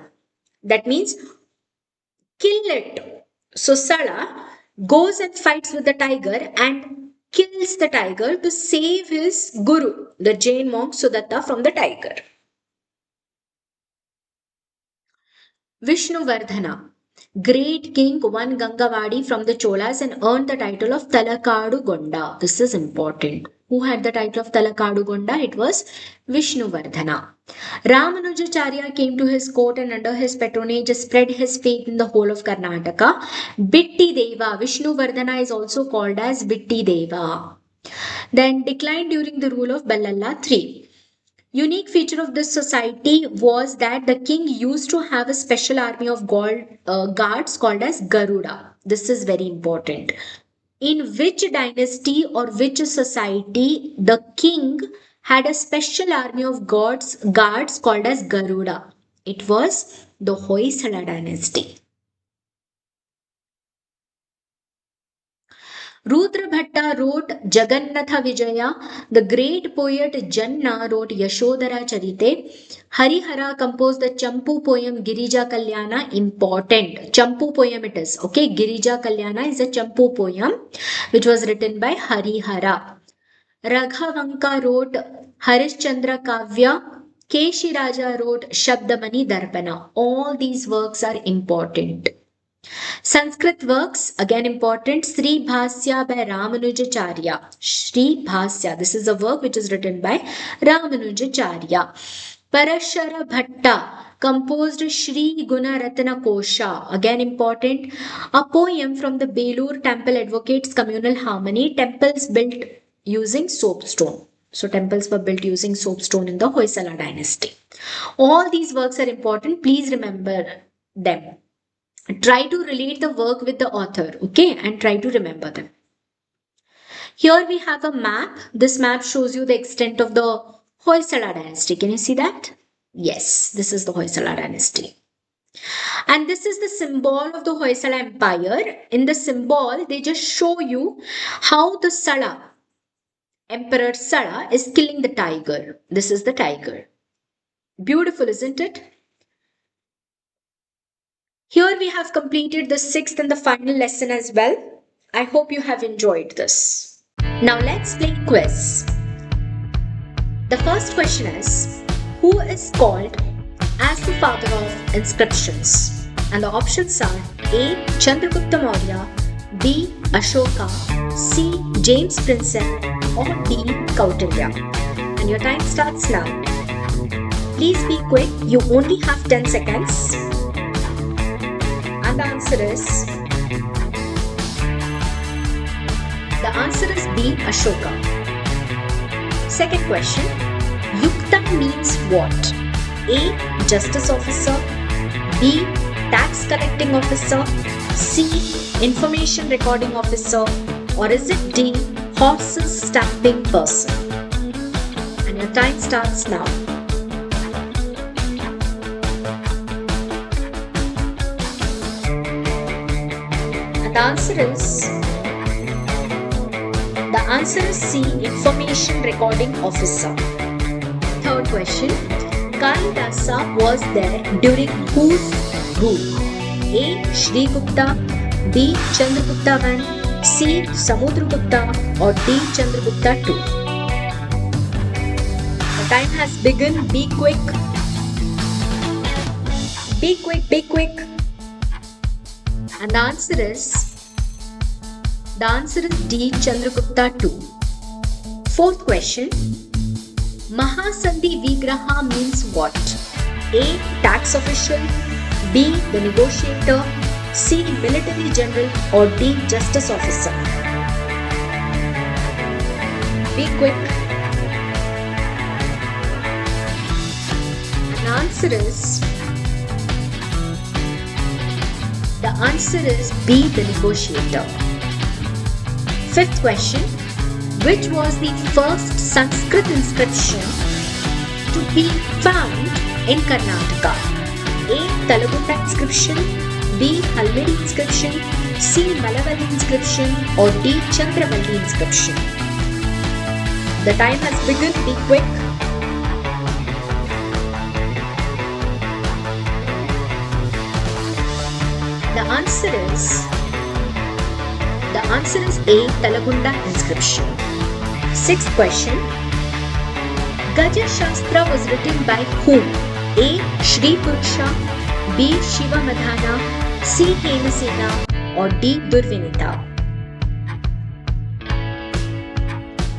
That means kill it. So Sala goes and fights with the tiger and kills the tiger to save his guru, the Jain monk Sudatta, from the tiger. Vishnuvardhana, great king, won Gangavadi from the Cholas and earned the title of Talakadu Gonda. This is important. Who had the title of Talakadu Gonda? It was Vishnuvardhana. Ramanujacharya came to his court and under his patronage spread his faith in the whole of Karnataka. Bitti Deva, Vishnuvardhana is also called as Bitti Deva. Then declined during the rule of Ballala III. Unique feature of this society was that the king used to have a special army of guards called as Garuda. This is very important. In which dynasty or which society the king had a special army of guards called as Garuda? It was the Hoysala dynasty. Rudra Bhatta wrote Jagannatha Vijaya. The great poet Janna wrote Yashodhara Charite. Harihara composed the Champu poem Girija Kalyana. Important. Champu poem it is. Okay, Girija Kalyana is a Champu poem which was written by Harihara. Raghavanka wrote Harishchandra Kavya. Keshi Raja wrote Shabdamani Darpana. All these works are important. Sanskrit works, again important, Sri Bhasya by Ramanujacharya. Sri Bhasya, this is a work which is written by Ramanujacharya. Parashara Bhatta composed Sri Gunaratana Kosha, again important, a poem from the Belur temple advocates communal harmony, temples built using soapstone. So temples were built using soapstone in the Hoysala dynasty. All these works are important, please remember them. Try to relate the work with the author, okay, and try to remember them. Here we have a map. This map shows you the extent of the Hoysala dynasty. Can you see that? Yes, this is the Hoysala dynasty. And this is the symbol of the Hoysala Empire. In the symbol, they just show you how the Sala, Emperor Sala, is killing the tiger. This is the tiger. Beautiful, isn't it? Here we have completed the sixth and the final lesson as well. I hope you have enjoyed this. Now let's play quiz. The first question is, who is called as the father of inscriptions? And the options are A. Chandragupta Maurya, B. Ashoka, C. James Princeps, or D. Kautilya. And your time starts now. Please be quick, you only have 10 seconds. And the answer is B. Ashoka. Second question, Yukta means what? A. Justice officer, B. Tax collecting officer, C. Information recording officer, or is it D. Horses stamping person? And your time starts now. And the answer is C. Information recording officer. Third question, Kalidasa was there during whose rule? A. Shri Gupta, B. Chandragupta I, C. Samudragupta, or D. Chandragupta II. The time has begun. Be quick. Be quick, be quick. And the answer is D. Chandragupta II. Fourth question, Mahasandhi Vigraha means what? A. Tax official, B. The negotiator, C. Military general, or D. Justice officer. Be quick. The answer is B. The negotiator. Fifth question, which was the first Sanskrit inscription to be found in Karnataka? A. Talagunda inscription, B. Halmidi inscription, C. Malavalli inscription, or D. Chandravalli inscription. The time has begun. Be quick. The answer is A. Talagunda inscription. Sixth question, Gaja Shastra was written by whom? A. Shri Purusha, B. Shiva Madhana, C. Hemasena, or D. Durvinita.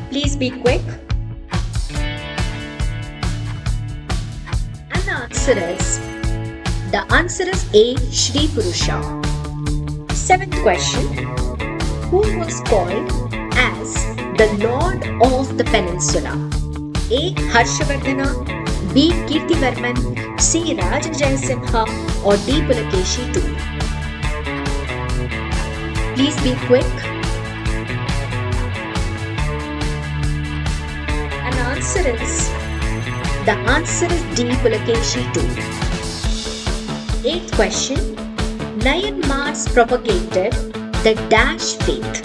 Please be quick. And the answer is A. Shri Purusha. Seventh question, who was called as the Lord of the Peninsula? A. Harshavardhana, B. Kirtivarman, C. Raja Jayasimha, or D. Pulakeshi II. Please be quick. And the answer is D. Pulakeshi II. Eighth question, Nayanmars propagated the dash faith.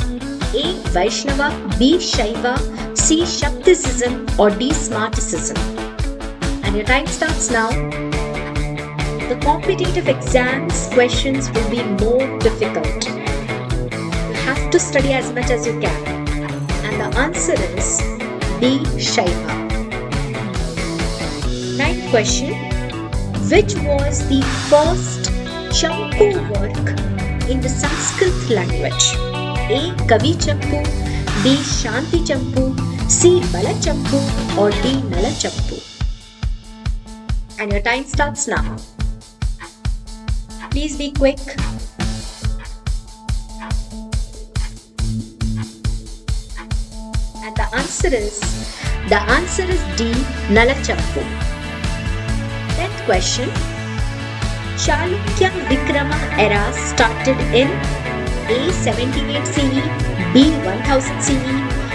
A. Vaishnava, B. Shaiva, C. Shakticism, or D. Smarticism. And your time starts now. The competitive exams questions will be more difficult. You have to study as much as you can. And the answer is B. Shaiva. Ninth question, which was the first Champu work in the Sanskrit language? A. Kavi Champu, B. Shanti Champu, C. Bala Champu, or D. Nala Champu. And your time starts now. Please be quick. And the answer is D. Nala Champu. 10th question, Chalukya Vikrama era started in A. 78 CE, B. 1000 CE,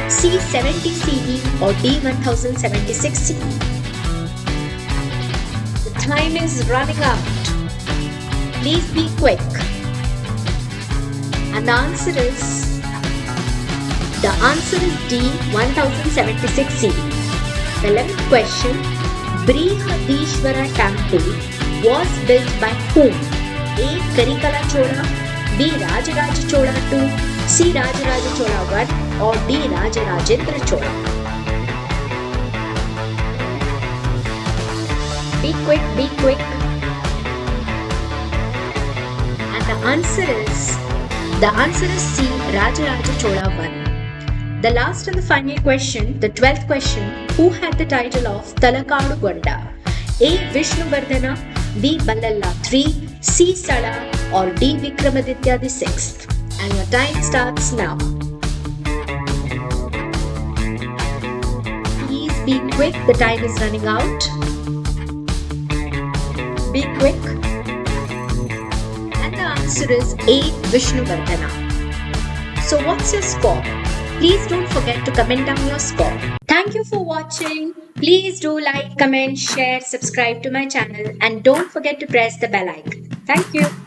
C. 70 CE, or D. 1076 CE. The time is running out. Please be quick. And the answer is D. 1076 CE. The 11th question, Brihadishwara temple was built by whom? A. Karikala Chola, B. Rajaraja Chola II, C. Rajaraja Chola I, or D. Rajarajendra Chola. Be quick, be quick. And the answer is C, Rajaraja Chola I. The last and the final question, the 12th question, who had the title of Talakadu Gonda? A. Vishnuvardhana, B. Ballala III, C. Sala, or D. Vikramaditya VI? And your time starts now. Please be quick, the time is running out. Be quick. And the answer is A. Vishnuvardhana. So what's your score? Please don't forget to comment down your score. Thank you for watching. Please do like, comment, share, subscribe to my channel, and don't forget to press the bell icon. Thank you.